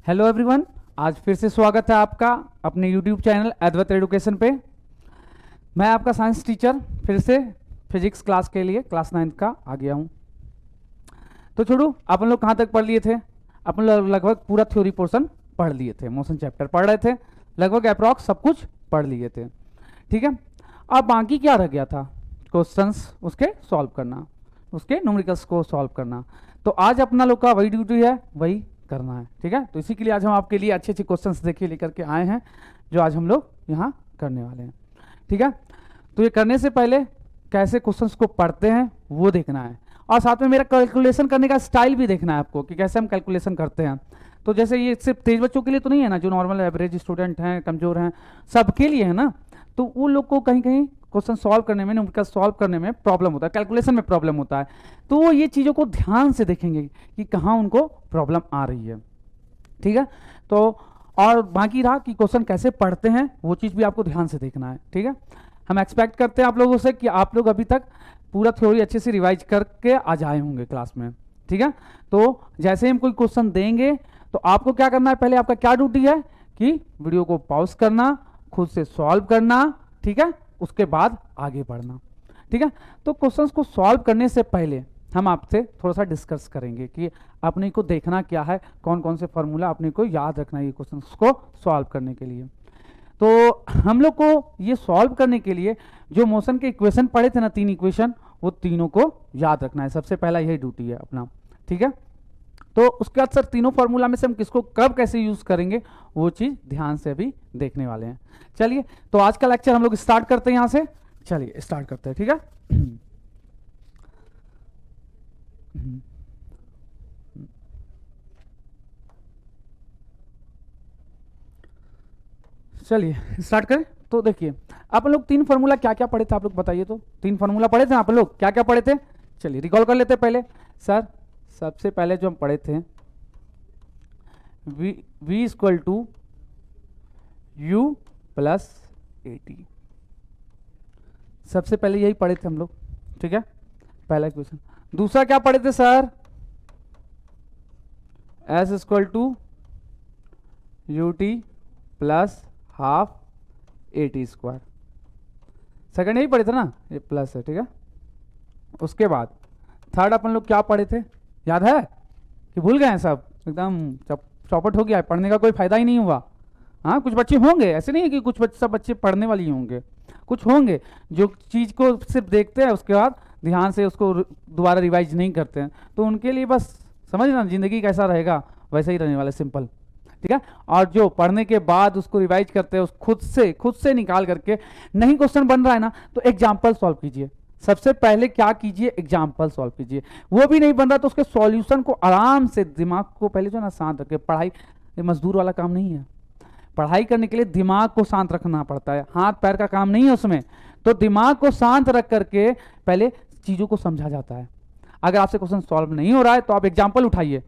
Hello everyone, आज फिर से स्वागत है आपका अपने यूट्यूब चैनल अद्वैत एजुकेशन पे। मैं आपका साइंस टीचर फिर से फिजिक्स क्लास के लिए क्लास 9 का आ गया हूँ। तो छोड़ो, अपन लोग कहाँ तक पढ़ लिए थे? अपन लोग लगभग पूरा थ्योरी पोर्शन पढ़ लिए थे, मोशन चैप्टर पढ़ रहे थे, लगभग अप्रॉक्स सब कुछ पढ़ लिए थे। ठीक है, अब बाकी क्या रह गया था? क्वेश्चंस उसके सॉल्व करना, उसके न्यूमेरिकल्स को सॉल्व करना। तो आज अपना लोग का वही ड्यूटी है, वही करना है। ठीक है, तो इसी के लिए आज हम आपके लिए अच्छे अच्छे क्वेश्चंस देखिए लेकर के आए हैं, जो आज हम लोग यहाँ करने वाले हैं। ठीक है, तो ये करने से पहले कैसे क्वेश्चंस को पढ़ते हैं वो देखना है, और साथ में मेरा कैलकुलेशन करने का स्टाइल भी देखना है आपको कि कैसे हम कैलकुलेशन करते हैं। तो जैसे ये सिर्फ तेज बच्चों के लिए तो नहीं है ना, जो नॉर्मल एवरेज स्टूडेंट हैं, कमजोर हैं, सबके लिए है ना। तो वो लोग को कहीं कहीं क्वेश्चन सॉल्व करने में, न्यूमेरिकल सॉल्व करने में प्रॉब्लम होता है, कैलकुलेशन में प्रॉब्लम होता है। तो वो ये चीज़ों को ध्यान से देखेंगे कि कहाँ उनको प्रॉब्लम आ रही है। ठीक है, तो और बाकी रहा कि क्वेश्चन कैसे पढ़ते हैं, वो चीज़ भी आपको ध्यान से देखना है। ठीक है, हम एक्सपेक्ट करते हैं आप लोगों से कि आप लोग अभी तक पूरा थ्योरी अच्छे से रिवाइज करके आ जाए होंगे क्लास में। ठीक है, तो जैसे हम कोई क्वेश्चन देंगे तो आपको क्या करना है, पहले आपका क्या ड्यूटी है कि वीडियो को पॉज करना, खुद से सॉल्व करना। ठीक है, उसके बाद आगे बढ़ना। ठीक है, तो क्वेश्चंस को सॉल्व करने से पहले हम आपसे थोड़ा सा डिस्कस करेंगे कि अपने को देखना क्या है, कौन कौन से फॉर्मूला अपने को याद रखना है ये क्वेश्चंस को सॉल्व करने के लिए। तो हम लोग को ये सॉल्व करने के लिए जो मोशन के इक्वेशन पढ़े थे ना, 3 इक्वेशन, वो तीनों को याद रखना है। सबसे पहला यही ड्यूटी है अपना। ठीक है, तो उसके बाद सर तीनों फार्मूला में से हम किसको कब कैसे यूज करेंगे वो चीज ध्यान से अभी देखने वाले हैं। चलिए, तो आज का लेक्चर हम लोग स्टार्ट करते हैं यहाँ से। चलिए स्टार्ट करते हैं। ठीक है, चलिए स्टार्ट करें। तो देखिए, आप लोग 3 फार्मूला क्या क्या पढ़े थे, आप लोग बताइए। तो 3 फार्मूला पढ़े थे आप लोग, क्या क्या पढ़े थे? चलिए रिकॉल कर लेते हैं पहले। सर सबसे पहले जो हम पढ़े थे, v equal to u plus a t, सबसे पहले यही पढ़े थे हम लोग। ठीक है, पहला क्वेश्चन। दूसरा क्या पढ़े थे sir? s equal to u t plus half a t square, second यही पढ़े थे ना, ये प्लस है। ठीक है, उसके बाद थर्ड अपन लोग क्या पढ़े थे, याद है कि भूल गए हैं सब? एकदम चौपट हो गया है, पढ़ने का कोई फायदा ही नहीं हुआ। हाँ, कुछ बच्चे होंगे, ऐसे नहीं है कि कुछ सब बच्चे पढ़ने वाले ही होंगे, कुछ होंगे जो चीज़ को सिर्फ देखते हैं, उसके बाद ध्यान से उसको दोबारा रिवाइज नहीं करते हैं। तो उनके लिए बस समझना, जिंदगी कैसा रहेगा वैसे ही रहने वाला, सिंपल। ठीक है, और जो पढ़ने के बाद उसको रिवाइज करते हैं, उस खुद से निकाल करके, नहीं क्वेश्चन बन रहा है ना तो एग्जाम्पल सॉल्व कीजिए। सबसे पहले क्या कीजिए, एग्जाम्पल सॉल्व कीजिए। वो भी नहीं बन रहा तो उसके सॉल्यूशन को आराम से, दिमाग को पहले जो ना शांत रखे। पढ़ाई ये मजदूर वाला काम नहीं है, पढ़ाई करने के लिए दिमाग को शांत रखना पड़ता है, हाथ पैर का काम नहीं है उसमें। तो दिमाग को शांत रख करके पहले चीजों को समझा जाता है। अगर आपसे क्वेश्चन सॉल्व नहीं हो रहा है तो आप एग्जाम्पल उठाइए।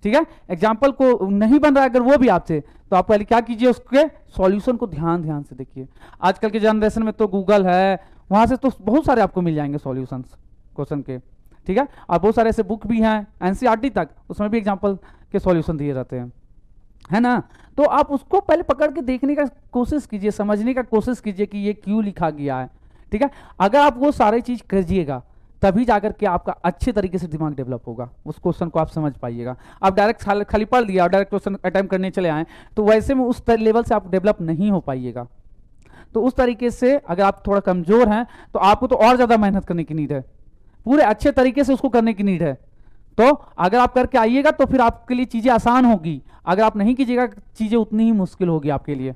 ठीक है, एग्जाम्पल को नहीं बन रहा है अगर वो भी आपसे, तो आप पहले क्या कीजिए, उसके सॉल्यूशन को ध्यान से देखिए। आजकल के जनरेशन में तो गूगल है, वहां से तो बहुत सारे आपको मिल जाएंगे सॉल्यूशंस क्वेश्चन के। ठीक है, और बहुत सारे ऐसे बुक भी हैं एनसीईआरटी तक, उसमें भी एग्जाम्पल के सॉल्यूशन दिए जाते हैं, है ना। तो आप उसको पहले पकड़ के देखने का कोशिश कीजिए, समझने का कोशिश कीजिए कि ये क्यों लिखा गया है। ठीक है, अगर आप वो सारी चीज कीजिएगा तभी जाकर के आपका अच्छे तरीके से दिमाग डेवलप होगा, उस क्वेश्चन को आप समझ पाइएगा। आप डायरेक्ट खाली पढ़ लिया और डायरेक्ट क्वेश्चन अटेम्प्ट करने चले आए तो वैसे में उस लेवल से आप डेवलप नहीं हो पाइएगा। तो उस तरीके से अगर आप थोड़ा कमजोर हैं तो आपको तो और ज्यादा मेहनत करने की नीड है, पूरे अच्छे तरीके से उसको करने की नीड है। तो अगर आप करके आइएगा तो फिर आपके लिए चीजें आसान होगी, अगर आप नहीं कीजिएगा चीजें उतनी ही मुश्किल होगी आपके लिए,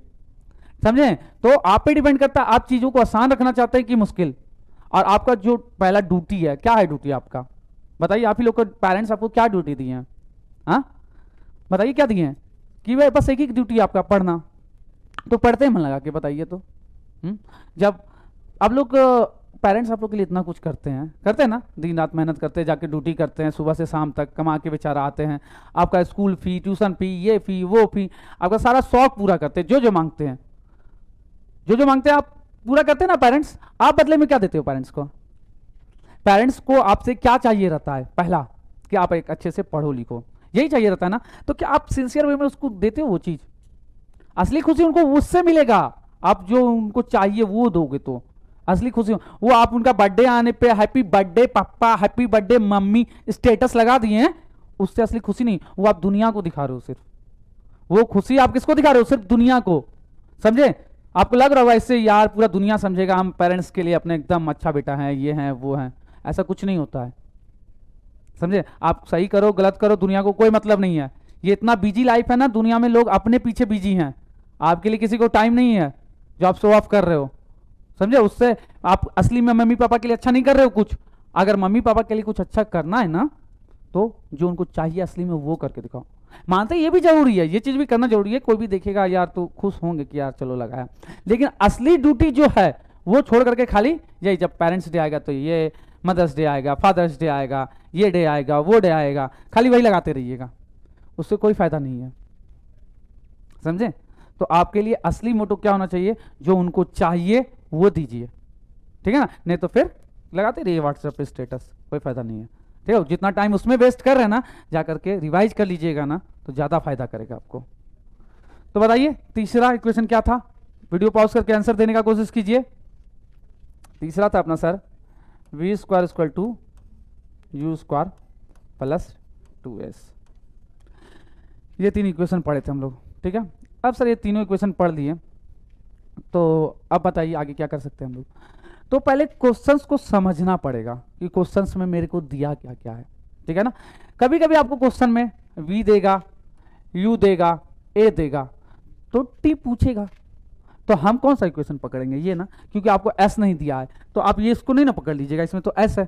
समझे। तो आप पे डिपेंड करता है, आप चीजों को आसान रखना चाहते हैं कि मुश्किल। और आपका जो पहला ड्यूटी है, क्या है ड्यूटी आपका, बताइए। आप ही लोग को पेरेंट्स आपको क्या ड्यूटी दिए हैं? हाँ बताइए, क्या दिए हैं? कि भाई बस एक ही ड्यूटी आपका, पढ़ना। तो पढ़ते हैं मन लगा के, बताइए तो। जब आप लोग पेरेंट्स आप लोग के लिए इतना कुछ करते हैं ना, दिन रात मेहनत करते हैं, जाके ड्यूटी करते हैं, सुबह से शाम तक कमा के बेचारा आते हैं, आपका स्कूल फी, ट्यूशन फी, ये फी वो फी, आपका सारा शौक पूरा करते हैं। जो मांगते हैं, जो मांगते हैं आप पूरा करते हैं ना पेरेंट्स। आप बदले में क्या देते हो पेरेंट्स को? पेरेंट्स को आपसे क्या चाहिए रहता है? पहला कि आप एक अच्छे से पढ़ो लिखो, यही चाहिए रहता है ना। तो क्या आप सिंसियर वे में उसको देते हो वो चीज? असली खुशी उनको उससे मिलेगा, आप जो उनको चाहिए वो दोगे तो असली खुशी। वो आप उनका बर्थडे आने पे हैप्पी बर्थडे पापा, हैप्पी बर्थडे मम्मी स्टेटस लगा दिए हैं, उससे असली खुशी नहीं, वो आप दुनिया को दिखा रहे हो सिर्फ। वो खुशी आप किसको दिखा रहे हो? सिर्फ दुनिया को, समझे? आपको लग रहा होगा इससे यार पूरा दुनिया समझेगा हम पेरेंट्स के लिए अपने एकदम अच्छा बेटा है, ये है वो है, ऐसा कुछ नहीं होता है, समझे? आप सही करो गलत करो, दुनिया को कोई मतलब नहीं है। ये इतना बिजी लाइफ है ना, दुनिया में लोग अपने पीछे बिजी हैं, आपके लिए किसी को टाइम नहीं है जो आप शो ऑफ कर रहे हो, समझे? उससे आप असली में मम्मी पापा के लिए अच्छा नहीं कर रहे हो कुछ। अगर मम्मी पापा के लिए कुछ अच्छा करना है ना, तो जो उनको चाहिए असली में वो करके दिखाओ। मानते ये भी जरूरी है, ये चीज भी करना जरूरी है, कोई भी देखेगा यार तो खुश होंगे कि यार चलो लगाया, लेकिन असली ड्यूटी जो है वो छोड़ करके खाली यही, जब पेरेंट्स डे आएगा तो ये, मदर्स डे आएगा, फादर्स डे आएगा, ये डे आएगा, वो डे आएगा, खाली वही लगाते रहिएगा, उससे कोई फायदा नहीं है, समझे? तो आपके लिए असली मोटो क्या होना चाहिए? जो उनको चाहिए वो दीजिए, ठीक है ना? नहीं तो फिर लगाते रहिए व्हाट्सएप पे स्टेटस, कोई फायदा नहीं है, ठीक है? जितना टाइम उसमें वेस्ट कर रहे हैं ना, जा करके रिवाइज कर लीजिएगा ना, तो ज्यादा फायदा करेगा आपको। तो बताइए तीसरा इक्वेशन क्या था? वीडियो पॉज करके आंसर देने का कोशिश कीजिए। तीसरा था अपना sir v square equal to u square plus 2s। ये तीन इक्वेशन पढ़े थे हम लोग, ठीक है? अब सर ये तीनों इक्वेशन पढ़ लिए, तो अब बताइए आगे क्या कर सकते हैं हम लोग। तो पहले क्वेश्चंस को समझना पड़ेगा कि क्वेश्चंस में मेरे को दिया क्या क्या है, ठीक है ना? कभी कभी आपको क्वेश्चन में v देगा, u देगा, a देगा, तो t पूछेगा, तो हम कौन सा इक्वेशन पकड़ेंगे? ये ना, क्योंकि आपको s नहीं दिया है तो आप ये इसको नहीं ना पकड़ लीजिएगा, इसमें तो s है,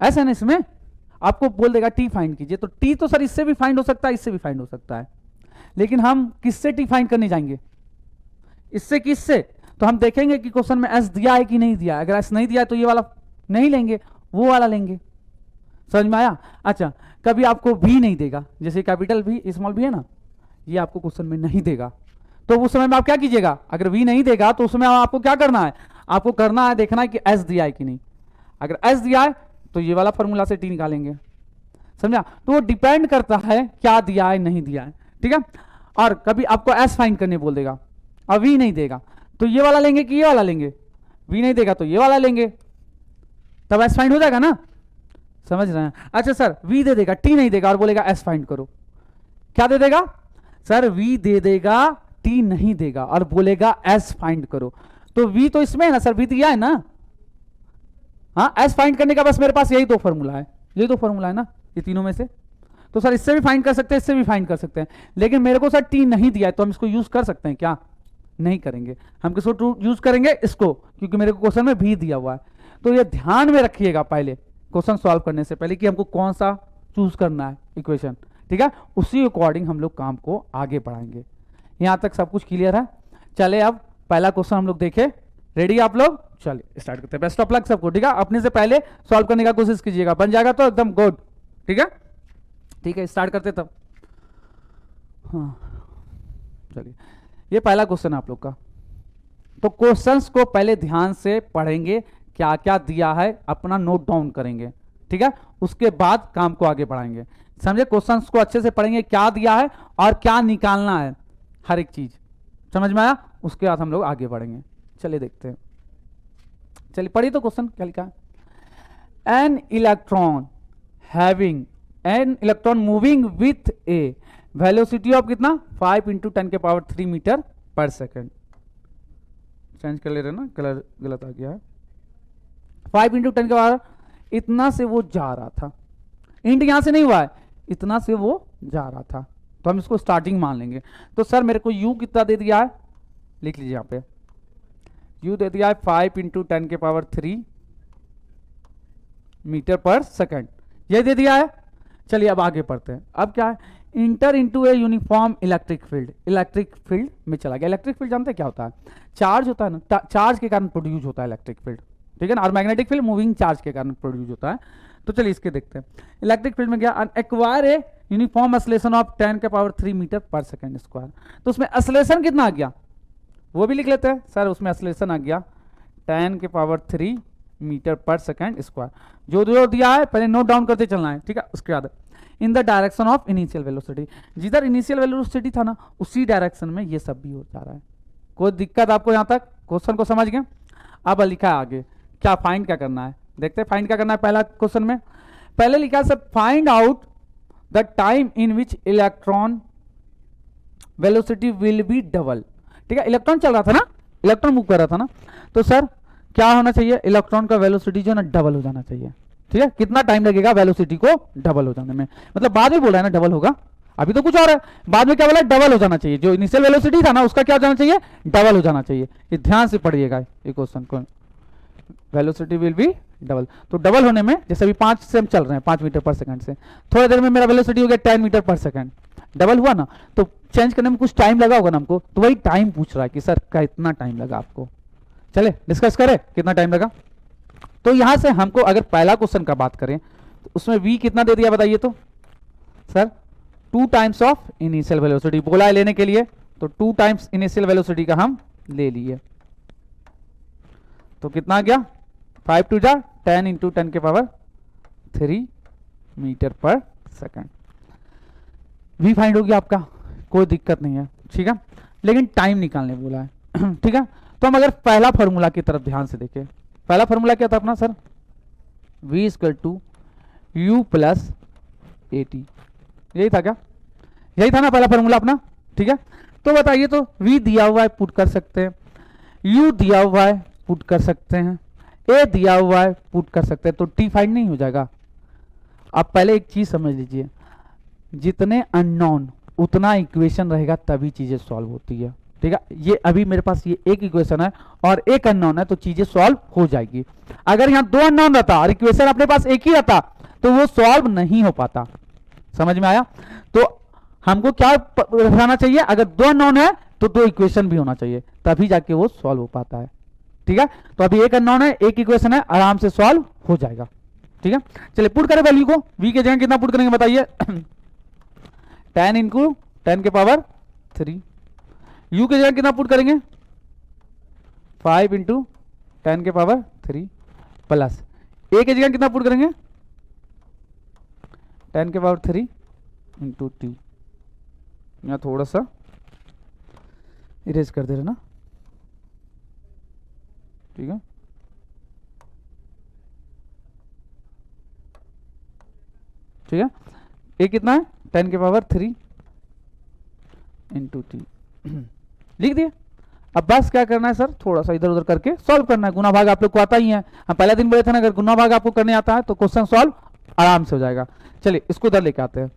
s है ना, इसमें आपको बोल देगा t फाइंड कीजिए, तो t तो सर इससे भी फाइंड हो सकता है, इससे भी फाइंड हो सकता है, लेकिन हम किससे t फाइंड करने जाएंगे? इससे किससे? तो हम देखेंगे कि क्वेश्चन में s दिया है कि नहीं दिया है। अगर s नहीं दिया है तो ये वाला नहीं लेंगे, वो वाला लेंगे, समझ में आया? अच्छा, कभी आपको v नहीं देगा, जैसे कैपिटल v स्मॉल v है ना, ये आपको क्वेश्चन में नहीं देगा, तो उस समय में आप क्या कीजिएगा? अगर v नहीं देगा तो उस समय आपको क्या करना है? आपको करना है देखना है कि s दिया है कि नहीं। अगर s दिया है तो ये वाला फॉर्मूला से t निकालेंगे, समझा? तो वो डिपेंड करता है क्या दिया है नहीं दिया है, ठीक है? और कभी आपको s फाइंड करने बोल देगा और v नहीं देगा, तो ये वाला लेंगे कि ये वाला लेंगे? v नहीं देगा तो ये वाला लेंगे, तब s फाइंड हो जाएगा ना, समझ रहे हैं? अच्छा सर v दे देगा, t नहीं देगा और बोलेगा s फाइंड करो, क्या दे देगा? सर v दे देगा, t नहीं देगा और बोलेगा s फाइंड करो, तो v तो इसमें है ना सर, v दिया है ना, हाँ, s फाइंड करने का बस मेरे पास यही दो फॉर्मूला है, ये दो फॉर्मूला है ना, ये तीनों में से। तो सर इससे भी फाइंड कर सकते हैं, इससे भी फाइंड कर सकते हैं, लेकिन मेरे को सर t नहीं दिया है तो हम इसको यूज कर सकते हैं क्या? नहीं करेंगे। हम किसको यूज करेंगे? इसको, क्योंकि मेरे को क्वेश्चन में भी दिया हुआ है। तो ये ध्यान में रखिएगा पहले क्वेश्चन सॉल्व करने से पहले कि हमको कौन सा चूज करना है इक्वेशन, ठीक है? उसी अकॉर्डिंग हम लोग काम को आगे बढ़ाएंगे। यहां तक सब कुछ क्लियर है? चले अब पहला क्वेश्चन हम लोग देखें, रेडी आप लोग? चलिए स्टार्ट करते हैं। बेस्ट ऑफ लक सबको, ठीक है? अपने से पहले सॉल्व करने का कोशिश कीजिएगा, बन जाएगा तो एकदम गुड, ठीक है? ठीक है, स्टार्ट करते तब। हाँ चलिए, ये पहला क्वेश्चन है आप लोग का। तो क्वेश्चंस को पहले ध्यान से पढ़ेंगे, क्या क्या दिया है अपना नोट डाउन करेंगे, ठीक है? उसके बाद काम को आगे बढ़ाएंगे, समझे? क्वेश्चंस को अच्छे से पढ़ेंगे, क्या दिया है और क्या निकालना है, हर एक चीज समझ में आया? उसके बाद हम लोग आगे बढ़ेंगे। चलिए देखते हैं, चलिए पढ़िए तो क्वेश्चन क्या लिखा है। An electron having, an electron moving with a velocity of कितना? 5 × 10⁻³ मीटर पर सेकेंड। चेंज कर ले रहे ना, कलर गलत आ गया है। 5 × 10⁻, इतना से वो जा रहा था, इंट यहां से नहीं हुआ है, इतना से वो जा रहा था, तो हम इसको स्टार्टिंग मान लेंगे। तो सर मेरे को u कितना दे दिया है, लिख लीजिए यहां पे, u दे दिया है 5 × 10⁻³ मीटर पर सेकेंड, ये दे दिया है। चलिए अब आगे पढ़ते हैं। अब क्या है? Inter into a uniform electric field, electric field में चला गया। इलेक्ट्रिक फील्ड जानते हैं क्या होता है? चार्ज होता है ना, चार्ज के कारण प्रोड्यूस होता है इलेक्ट्रिक फील्ड, ठीक है ना? और मैग्नेटिक फील्ड मूविंग चार्ज के कारण प्रोड्यूस होता है। तो चलिए इसके देखते हैं। इलेक्ट्रिक फील्ड में गया, acquire a uniform acceleration of 10⁻³ metre per second square. तो उसमें एक्सेलरेशन कितना आ गया, वो भी लिख लेते हैं सर। उसमें एक्सेलरेशन आ गया 10⁻³ मीटर पर सेकेंड स्क्वायर। जो जो दिया है पहले नोट डाउन करते चलना है, ठीक है? उसके बाद in the direction of initial velocity, जिधर इनिशियल वेलोसिटी था ना उसी डायरेक्शन में ये सब भी हो जा रहा है। कोई दिक्कत आपको यहाँ तक? क्वेश्चन को समझ गए? अब लिखा है आगे क्या, फाइंड क्या करना है, देखते हैं फाइंड क्या करना है। पहला क्वेश्चन में पहले लिखा है sir find out the time in which electron velocity will be double. ठीक है, इलेक्ट्रॉन चल रहा था ना, इलेक्ट्रॉन मूव कर रहा था ना, तो सर क्या होना चाहिए, इलेक्ट्रॉन का वेलोसिटी जो है ना डबल हो जाना चाहिए। ठीक है, कितना टाइम लगेगा वेलोसिटी को डबल हो जाने में, मतलब बाद में बोला है ना डबल होगा, अभी तो कुछ और है, बाद में क्या बोला डबल हो जाना चाहिए, जो इनिशियल वेलोसिटी था ना उसका क्या हो जाना चाहिए, डबल हो जाना चाहिए। ये ध्यान से पढ़िएगा ये क्वेश्चन को, वेलोसिटी विल बी डबल। तो डबल होने में जैसे अभी 5 से हम चल रहे हैं 5 मीटर पर सेकंड से, थोड़ी देर में मेरा वेलोसिटी हो गया 10 मीटर पर सेकंड, डबल हुआ ना, तो चेंज करने में कुछ टाइम लगा होगा ना हमको, तो वही टाइम पूछ रहा है कि सर कितना टाइम लगा आपको। चले डिस्कस करें कितना टाइम लगा। तो यहां से हमको अगर पहला क्वेश्चन का बात करें तो उसमें v कितना दे दिया बताइए तो sir 2 times of initial velocity बोला है लेने के लिए, तो 2 टाइम्स इनिशियल वेलोसिटी का हम ले लिए, तो कितना आ गया 5 टू जा 10 इंटू 10 के power 3 metre per second. We find हो गया आपका, कोई दिक्कत नहीं है। ठीक है, लेकिन टाइम निकालने बोला है। ठीक है, तो हम अगर पहला फॉर्मूला की तरफ ध्यान से देखें, पहला फॉर्मूला क्या था अपना sir, v equal to u plus a t, यही था क्या, यही था ना पहला फॉर्मूला अपना। ठीक है, तो बताइए तो v दिया हुआ है पुट कर सकते हैं, u दिया हुआ है पुट कर सकते हैं, a दिया हुआ है पुट कर सकते हैं, तो t फाइंड नहीं हो जाएगा। आप पहले एक चीज समझ लीजिए, जितने अननोन उतना इक्वेशन रहेगा तभी चीजें सॉल्व होती है। ठीक है, ये अभी मेरे पास ये एक इक्वेशन है और एक अननोन है, तो चीजें सॉल्व हो जाएगी। अगर यहाँ 2 अननोन रहता और इक्वेशन अपने पास एक ही रहता तो वो सॉल्व नहीं हो पाता। समझ में आया? तो हमको क्या रखना चाहिए, अगर 2 अननोन है तो 2 इक्वेशन भी होना चाहिए, तभी जाके वो सॉल्व हो पाता है। ठीक है, तो अभी एक अननोन है एक इक्वेशन है, आराम से सॉल्व हो जाएगा। ठीक है, चलिए पुट करें वैल्यू को, v के जगह कितना पुट करेंगे बताइए 10 इंटू 10 के पावर 3, u के जगह कितना पुट करेंगे 5 इंटू 10 के पावर 3 प्लस a के जगह कितना पुट करेंगे 10 के पावर 3 इंटू टी। यहाँ थोड़ा सा इरेज कर दे रहे ना। ठीक है, ठीक है, a कितना है 10 के पावर 3 इंटू टी लिख दिए। अब बस क्या करना है सर, थोड़ा सा इधर उधर करके सॉल्व करना है। गुना भाग आप लोग को आता ही है, हम पहले दिन बोले थे ना अगर गुना भाग आपको करने आता है तो क्वेश्चन सॉल्व आराम से हो जाएगा। चलिए इसको इधर लेके आते हैं।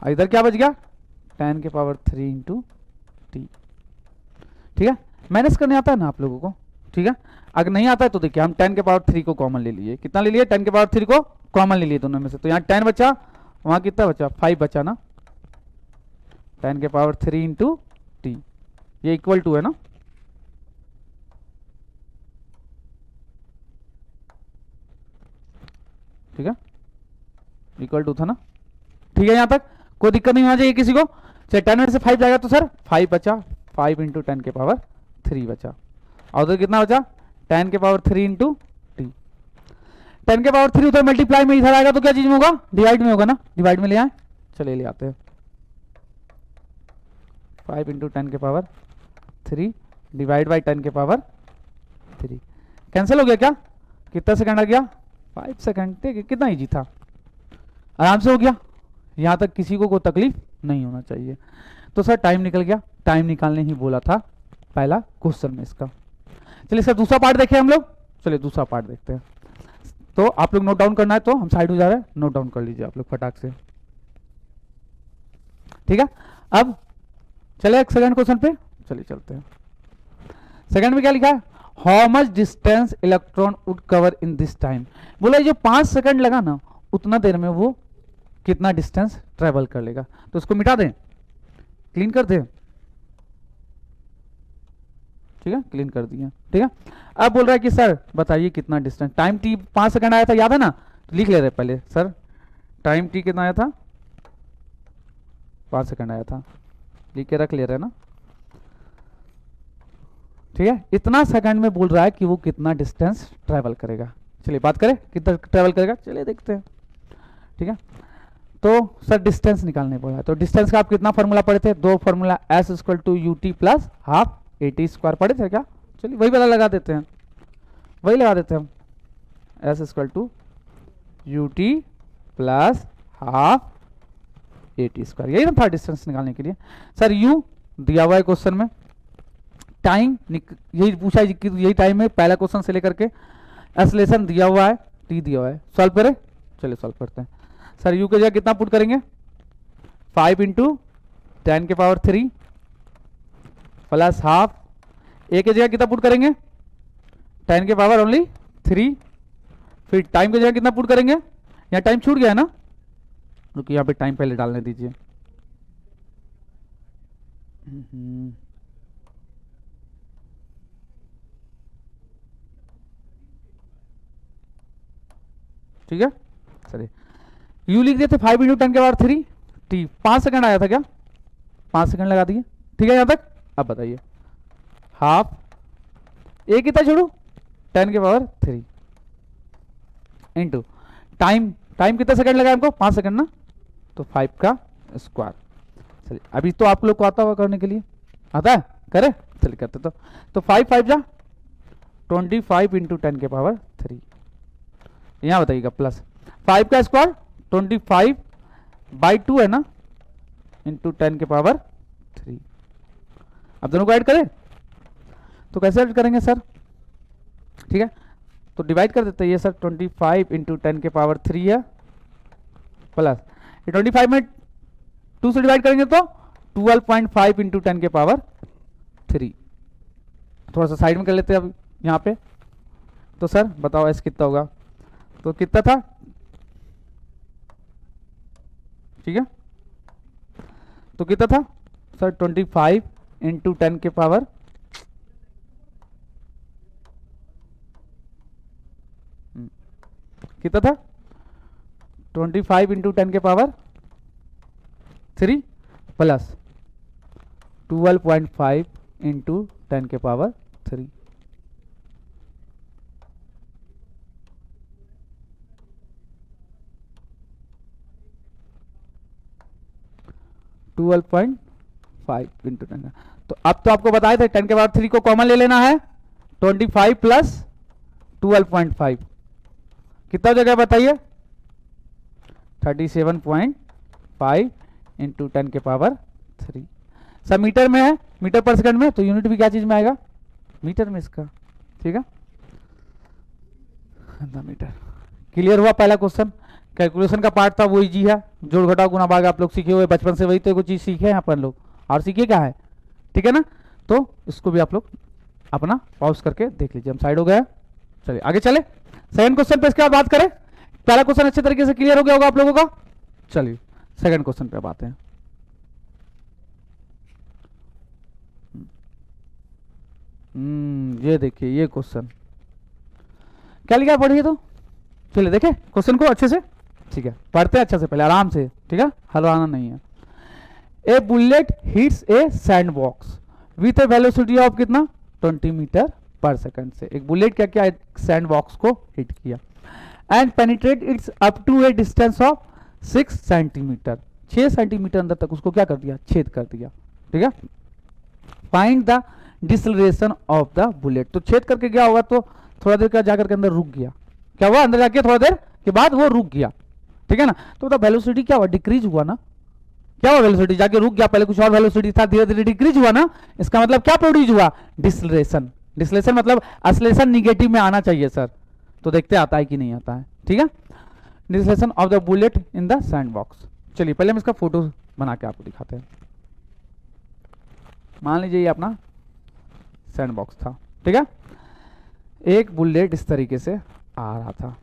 इधर क्या बच गया 10 के पावर 3 इंटू टी। ठीक है, माइनस करने आता है ना आप लोगों को। ठीक है, अगर नहीं आता है तो देखिए हम 10 के पावर 3 को कॉमन ले लिए, कितना ले लिए 10 के पावर 3 को कॉमन ले लिए दोनों में से, तो यहाँ 10 बचा, वहां कितना बचा 5 बचा ना, 10 के पावर 3 इंटू टी, ये इक्वल टू है ना। ठीक है, इक्वल टू था ना। ठीक है, यहां तक कोई दिक्कत नहीं होना चाहिए किसी को। चलिए 10 में से 5 जाएगा तो सर 5 बचा, 5 इंटू 10 के पावर 3 बचा, और उधर कितना बचा 10 के पावर 3 इंटू टी। 10 के पावर 3 उधर मल्टीप्लाई में इधर आएगा तो क्या चीज में होगा, डिवाइड में होगा ना, डिवाइड में ले आए। चलिए ले आते हैं 5 इंटू 10 के पावर 3 डिवाइड बाई 10 के पावर 3, कैंसिल हो गया क्या, कितना सेकंड आ गया 5 सेकंड। ठीक है, कितना इजी था, आराम से हो गया, यहां तक किसी को कोई तकलीफ नहीं होना चाहिए। तो सर टाइम निकल गया, टाइम निकालने ही बोला था पहला क्वेश्चन में इसका। चलिए सर दूसरा पार्ट देखें हम लोग, चलिए दूसरा पार्ट देखते हैं। तो आप लोग नोट डाउन करना है तो हम साइड हो जा रहे हैं, नोट डाउन कर लीजिए आप लोग फटाक से। ठीक है, अब चले एक सेकंड क्वेश्चन पे, चलिए चलते हैं। सेकंड में क्या लिखा है, how much distance electron would cover in this time. बोला जो 5 सेकंड लगा ना उतना देर में वो कितना डिस्टेंस ट्रेवल कर लेगा। तो उसको मिटा दें, क्लीन कर दें। ठीक है, क्लीन कर दिया। ठीक है, अब बोल रहा है कि सर बताइए कितना डिस्टेंस, टाइम टी 5 सेकंड आया था याद है ना, तो लिख ले रहे पहले सर टाइम टी कितना आया था 5 सेकंड आया था, लिख के रख ले रहे ना। ठीक है, इतना सेकंड में बोल रहा है कि वो कितना डिस्टेंस ट्रेवल करेगा। चलिए बात करें कितना ट्रेवल करेगा, चलिए देखते हैं। ठीक है, तो सर डिस्टेंस निकालने बोला है, तो डिस्टेंस का आप कितना फॉर्मूला पढ़े थे, दो formula s equal to u t plus half a t square पढ़े थे क्या? चलिए वही वाला लगा देते हैं, वही लगा देते हैं हम, s equal to u t plus half a t square, यही ना था डिस्टेंस निकालने के लिए। सर यू दिया हुआ है क्वेश्चन में, टाइम यही पूछा है कि यही टाइम है पहला क्वेश्चन से लेकर के, एक्सेलरेशन दिया हुआ है, टी दिया हुआ है, सॉल्व करें, चलिए सॉल्व करते हैं। सर यू की जगह कितना पुट करेंगे, 5 इंटू 10 के पावर 3 प्लस हाफ, ए की जगह कितना पुट करेंगे, 10 के पावर ओनली 3, फिर टाइम की जगह कितना पुट करेंगे, यहाँ टाइम छूट गया है ना, रुकिए यहाँ पे टाइम पहले डालने दीजिए। ठीक है, चलिए यू लिख दिए थे 5 इंटू 10 के पावर 3 टी, 5 सेकंड आया था क्या, 5 सेकंड लगा दिए। ठीक है यहाँ तक, अब बताइए हाफ ए कितना छोड़ू 10 के पावर 3 इंटू टाइम, टाइम कितना सेकंड लगा हमको, 5 सेकंड ना, तो 5 का स्क्वायर। चलिए अभी तो आप लोग को आता हुआ करने के लिए, आता है करे, चलिए करते तो 5 5 जा 25 इंटू 10 के पावर 3, यहाँ बताइएगा प्लस 5 का स्क्वायर 25/2 है ना, इंटू 10 के पावर 3। अब दोनों को ऐड करें तो कैसे ऐड करेंगे सर, ठीक है, तो डिवाइड कर देते हैं, ये सर 25 इंटू 10 के पावर 3 है, प्लस ये 25 में 2 से डिवाइड करेंगे तो 12.5 इंटू 10 के पावर 3। थोड़ा सा साइड में कर लेते हैं अब यहाँ पे, तो सर बताओ ऐसे कितना होगा, तो कितना था, ठीक है, तो कितना था सर 25 इंटू 10 के पावर कितना था 25 इंटू 10 के पावर 3 प्लस 12.5 इंटू 10 के पावर 3। 12.5 इंटू 10, तो अब तो आपको बताया था 10 के पावर 3 को कॉमन ले लेना है, 25 प्लस 12.5 कितना जगह बताइए, 37.5 इंटू 10 के पावर 3। सब मीटर में है, मीटर पर सेकंड में, तो यूनिट भी क्या चीज में आएगा, मीटर में इसका, ठीक है, मीटर। क्लियर हुआ पहला क्वेश्चन, कैलकुलेशन का पार्ट था वो इजी है, जोड़ घटाव गुणा भाग आप लोग सीखे हुए बचपन से, वही तो कुछ चीज सीखे हैं अपन लोग, और सीखे क्या है, ठीक है ना, तो इसको भी आप लोग अपना पॉज करके देख लीजिए। हम साइड हो गया, चलिए आगे चले सेकंड क्वेश्चन पे, इसके बाद बात करें, पहला क्वेश्चन अच्छे तरीके से क्लियर हो गया होगा आप लोगों का, चलिए सेकंड क्वेश्चन पे बात है। ये देखिए ये क्वेश्चन क्या लिखा है, पढ़िए तो, चलिए देखें क्वेश्चन को अच्छे से, ठीक है, पढ़ते हैं अच्छे से पहले आराम से, ठीक है, हलवाना नहीं है। A bullet hits a sand box with a velocity of कितना 20 मीटर पर सेकंड से, एक बुलेट क्या किया, एक सैंड बॉक्स को हिट किया, and penetrate its up to a distance of 6 centimetre, 6 centimetre अंदर तक उसको क्या कर दिया, छेद कर दिया, ठीक है। Find the deceleration of the bullet, तो छेद करके गया होगा तो थोड़ा देर का जाकर के अंदर रुक गया, क्या हुआ, अंदर जाके थोड़ा देर के बाद वो रुक गया, ठीक है ना, तो द वेलोसिटी क्या हुआ, डिक्रीज हुआ ना, क्या हुआ, वेलोसिटी जाके रुक गया, पहले कुछ और वेलोसिटी था, धीरे धीरे डिक्रीज हुआ ना, इसका मतलब क्या प्रोड्यूस हुआ, डिसलेरेशन। डिसलेरेशन मतलब एक्सेलरेशन निगेटिव में आना चाहिए सर, तो देखते आता है कि नहीं आता है, ठीक है। Deceleration of the bullet in the sand box, चलिए पहले हम इसका फोटो बना के आपको दिखाते हैं। मान लीजिए ये अपना सैंड बॉक्स था, ठीक है, एक बुलेट इस तरीके से आ रहा था,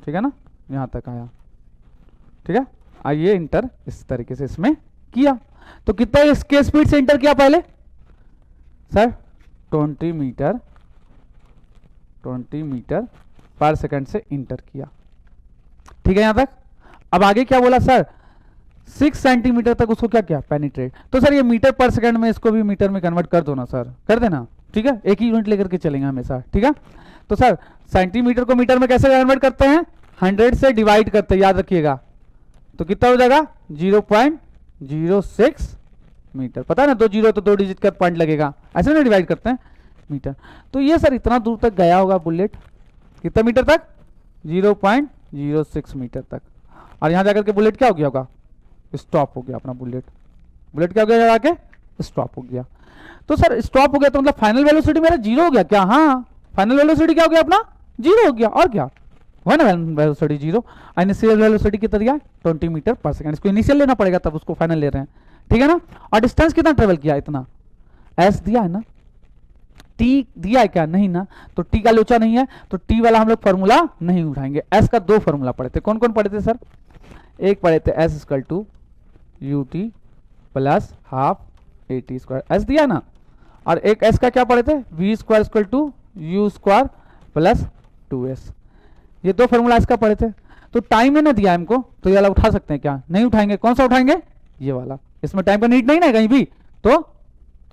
ठीक है ना, यहां तक आया, ठीक है, आइए इंटर इस तरीके से इसमें किया, तो कितना इसके स्पीड से इंटर किया पहले सर 20 मीटर पर सेकंड से इंटर किया, ठीक है यहां तक। अब आगे क्या बोला सर, 6 सेंटीमीटर तक उसको क्या किया, पेनिट्रेट, तो सर ये मीटर पर सेकंड में, इसको भी मीटर में कन्वर्ट कर दो ना सर, कर देना, ठीक है, एक ही यूनिट लेकर के चलेंगे हमेशा, ठीक है। तो सर सेंटीमीटर को मीटर में कैसे कन्वर्ट करते हैं, 100 से डिवाइड करते हैं, याद रखिएगा। तो कितना हो जाएगा 0.06 मीटर, पता है ना, 2 जीरो तो 2 डिजिट का पॉइंट लगेगा, ऐसे ना डिवाइड करते हैं मीटर। तो ये सर इतना दूर तक गया होगा बुलेट, कितना मीटर तक, 0.06 मीटर तक। और यहाँ जाकर के बुलेट क्या हो गया होगा, स्टॉप हो गया अपना बुलेट, बुलेट क्या हो गया, जाके स्टॉप हो गया। तो सर स्टॉप हो गया तो मतलब फाइनल वेलोसिटी मेरा जीरो हो गया क्या, हाँ फाइनल वेलोसिटी क्या हो गया अपना, जीरो हो गया, और क्या हुआ ना, वेलोसिटी जीरो। इनिशियल वेलोसिटी कितना दिया, 20 मीटर पर सेकंड, इसको इनिशियल लेना पड़ेगा तब उसको फाइनल ले रहे हैं, ठीक है ना। और डिस्टेंस कितना ट्रेवल किया, इतना, एस दिया है ना, टी दिया है क्या, नहीं ना, तो टी का लोचा नहीं है, तो टी वाला हम लोग फॉर्मूला नहीं उठाएंगे। एस का 2 फॉर्मूला पढ़े थे, कौन कौन पढ़े थे सर, एक पढ़े थे s equal to u t plus half a t square, s दिया ना, और एक एस का क्या पढ़े थे, v square equal to u square plus 2s, ये 2 फॉर्मूला इसका पढ़े थे। तो टाइम है ना दिया हमको, तो ये वाला उठा सकते हैं क्या, नहीं उठाएंगे, कौन सा उठाएंगे, ये वाला, इसमें टाइम का नीड नहीं ना कहीं भी, तो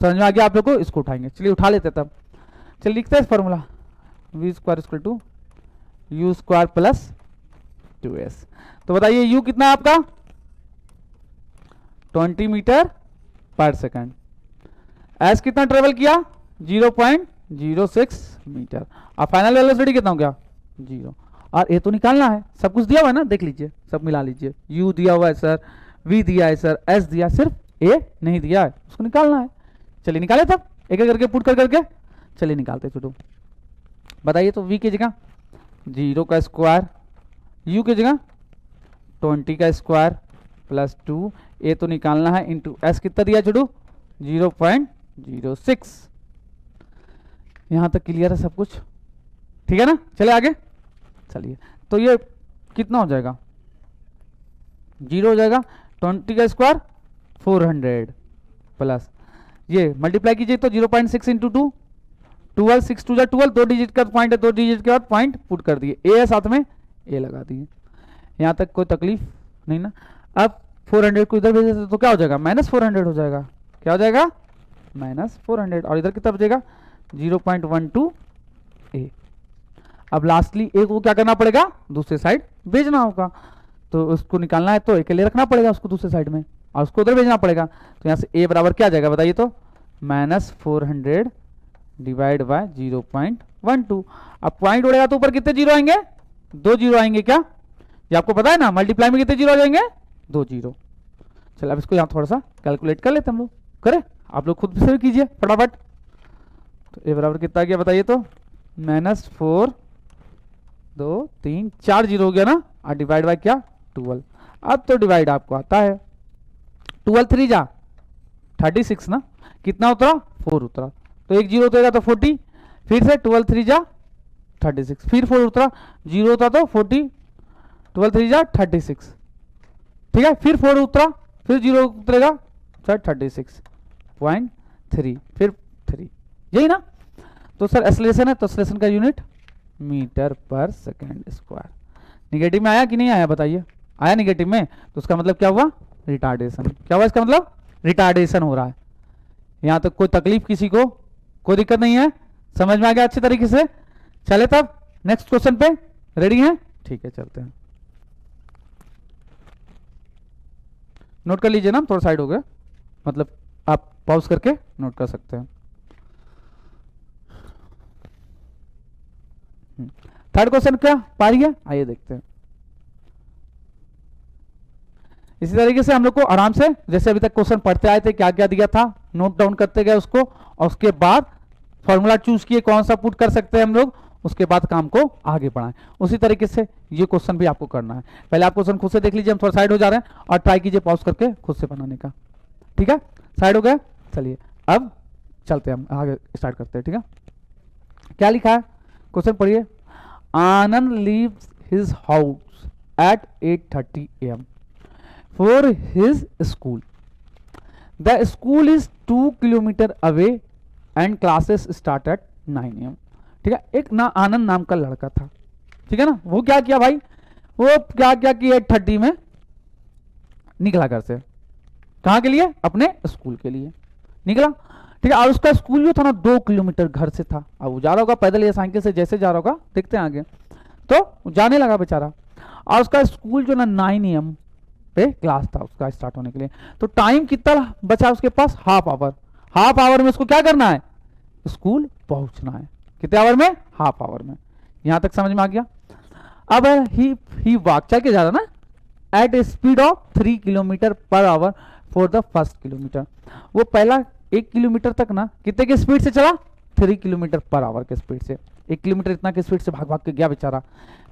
समझ में आ गया आप लोग को, इसको उठाएंगे, चलिए उठा लेते तब। चलिए लिखते हैं formula, v square equal to u square plus 2s। तो बताइए u कितना है आपका, 20 मीटर पर सेकंड, s कितना ट्रेवल किया, 0.06 मीटर, और फाइनल वेलोसिटी कितना हो गया, 0। और ये तो निकालना है, सब कुछ दिया हुआ है ना, देख लीजिए, सब मिला लीजिए, u दिया हुआ है सर, v दिया है सर, s दिया, सिर्फ a नहीं दिया है, उसको निकालना है। चलिए निकाले तब एक एक करके पुट कर करके, चलिए निकालते छोटू। बताइए तो v की जगह 0 का स्क्वायर, u की जगह 20 का स्क्वायर प्लस 2, ए तो निकालना है, इंटू एस कितना दिया छोटू, 0.06। यहां तक क्लियर है सब कुछ, ठीक है ना। चले आगे, चलिए तो ये कितना हो जाएगा, 0 हो जाएगा, 20 का स्क्वायर 400 प्लस ये मल्टीप्लाई कीजिए तो 0.6 इंटू 2, 12, 6 2 12, 2 डिजिट का पॉइंट है, 2 डिजिट के बाद पॉइंट पुट कर दिए, ए है साथ में, ए लगा दिए, यहाँ तक कोई तकलीफ नहीं ना। अब 400 को इधर भेज देते तो क्या हो जाएगा, -400 हो जाएगा, क्या हो जाएगा, -400, और इधर कितना बचेगा 0.12 ए। अब लास्टली ए को क्या करना पड़ेगा, दूसरे साइड भेजना होगा, तो उसको निकालना है तो अकेले रखना पड़ेगा उसको दूसरे साइड में, और उसको उधर भेजना पड़ेगा। तो यहाँ से ए बराबर क्या आ जाएगा बताइए तो, -400 डिवाइड बाय 0.12। अब पॉइंट उड़ेगा तो ऊपर कितने जीरो आएंगे, 2 जीरो आएंगे क्या, ये आपको पता है ना, मल्टीप्लाई में कितने जीरो आ जाएंगे, 2 जीरो। चलो अब इसको यहाँ थोड़ा सा कैलकुलेट कर लेते हम लोग, करें आप लोग खुद से कीजिए फटाफट। तो ए बराबर कितना आ गया बताइए तो, -4 2 3 4 जीरो हो गया ना, और डिवाइड बाय क्या 12। अब तो डिवाइड आपको आता है, 12 3 जा 36 ना, कितना उतरा 4 उतरा, तो एक जीरो उतरेगा तो 40, फिर से 12 3 जा 36, फिर 4 उतरा, जीरो होता तो 40, 12 3 जा 36, ठीक है, फिर 4 उतरा, फिर जीरो उतरेगा सर 36.3, फिर 3, यही ना। तो सर एक्सेलरेशन है, तो एक्सेलरेशन का unit metre per second square. Negative में आया कि नहीं आया बताइए, आया निगेटिव में, तो उसका मतलब क्या हुआ, रिटार्डेशन। क्या हुआ इसका मतलब, रिटार्डेशन हो रहा है। यहां तक कोई तकलीफ किसी को, कोई दिक्कत नहीं है, समझ में आ गया अच्छी तरीके से। चले तब नेक्स्ट क्वेश्चन पे, रेडी हैं, ठीक है चलते हैं। नोट कर लीजिए ना, थोड़ा साइड हो गया, मतलब आप पॉज करके नोट कर सकते हैं। थर्ड क्वेश्चन क्या पा रही है, आइए देखते हैं। इसी तरीके से हम लोग को आराम से, जैसे अभी तक क्वेश्चन पढ़ते आए थे, क्या क्या दिया था नोट डाउन करते गए उसको, और उसके बाद फॉर्मूला चूज किए कौन सा पुट कर सकते हैं हम लोग, उसके बाद काम को आगे बढ़ाएं। उसी तरीके से ये क्वेश्चन भी आपको करना है। पहले आप क्वेश्चन खुद से देख लीजिए, हम थोड़ा साइड हो जा रहे हैं, और ट्राई कीजिए पॉज करके खुद से बनाने का, ठीक है। साइड हो गया, चलिए अब चलते हैं, हम आगे स्टार्ट करते हैं, ठीक है। क्या लिखा है क्वेश्चन पढ़िए, Anand leaves his house at 8:30 AM for his school. The school is 2 kilometer away and classes start at 9 AM. ठीक है, एक ना आनंद नाम का लड़का था, ठीक है ना, वो क्या किया भाई, वो क्या क्या किया 8:30 में निकला घर से, कहाँ के लिए, अपने स्कूल के लिए निकला, ठीक है। और उसका स्कूल जो था ना 2 किलोमीटर घर से था। अब वो जा रहा होगा पैदल या साइकिल से, जैसे जा रहा होगा देखते हैं आगे, तो जाने लगा बेचारा। और उसका स्कूल जो ना 9 AM पे क्लास था उसका स्टार्ट होने के लिए। तो टाइम कितना बचा उसके पास? Half hour. हाफ आवर में उसको क्या करना है? स्कूल पहुंचना है। कितने आवर में? हाफ आवर में। यहां तक समझ में आ गया। अब ही वॉक, चल के जा रहा ना at a speed of 3 kilometre per hour for the first kilometre. वो पहला 1 किलोमीटर तक ना कितने की स्पीड से चला? 3 किलोमीटर पर आवर के स्पीड से। 1 किलोमीटर इतना की स्पीड से भाग भाग के गया बेचारा।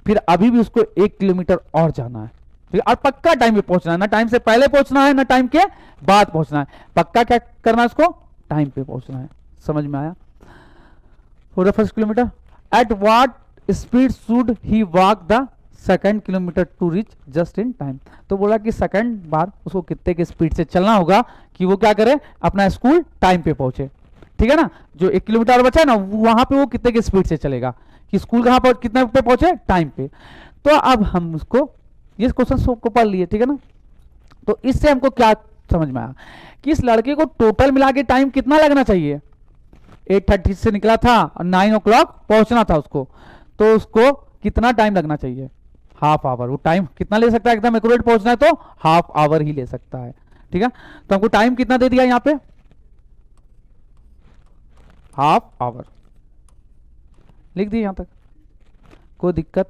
फिर अभी भी उसको 1 किलोमीटर और जाना है, ठीक है। और पक्का टाइम पे पहुंचना है, ना टाइम से पहले पहुंचना है ना टाइम के बाद पहुंचना है। पक्का क्या करना है उसको? टाइम पे पहुंचना है। समझ में आया? For the first kilometre at what speed should he walk the second kilometre to reach just in time. तो बोला कि सेकंड बार उसको कितने की स्पीड से चलना होगा कि वो क्या करे, अपना स्कूल टाइम पे पहुंचे, ठीक है ना। जो 1 किलोमीटर और बचा है ना, वहां पे वो कितने की स्पीड से चलेगा कि स्कूल कहां पर कितने पे पहुंचे? टाइम पे। तो अब हम उसको ये क्वेश्चन को पढ़ लिए, ठीक है ना। तो इससे हमको क्या समझ में आया कि इस लड़के को टोटल मिला के टाइम कितना लगना चाहिए? 8:30 से निकला था और 9 o'clock पहुंचना था उसको, तो उसको कितना टाइम लगना चाहिए? Half hour. वो टाइम कितना ले सकता है? एकदम एक्यूरेट पहुंचना है तो हाफ आवर ही ले सकता है, ठीक है। तो हमको टाइम कितना दे दिया यहां पे? हाफ आवर लिख दिए यहां तक, कोई दिक्कत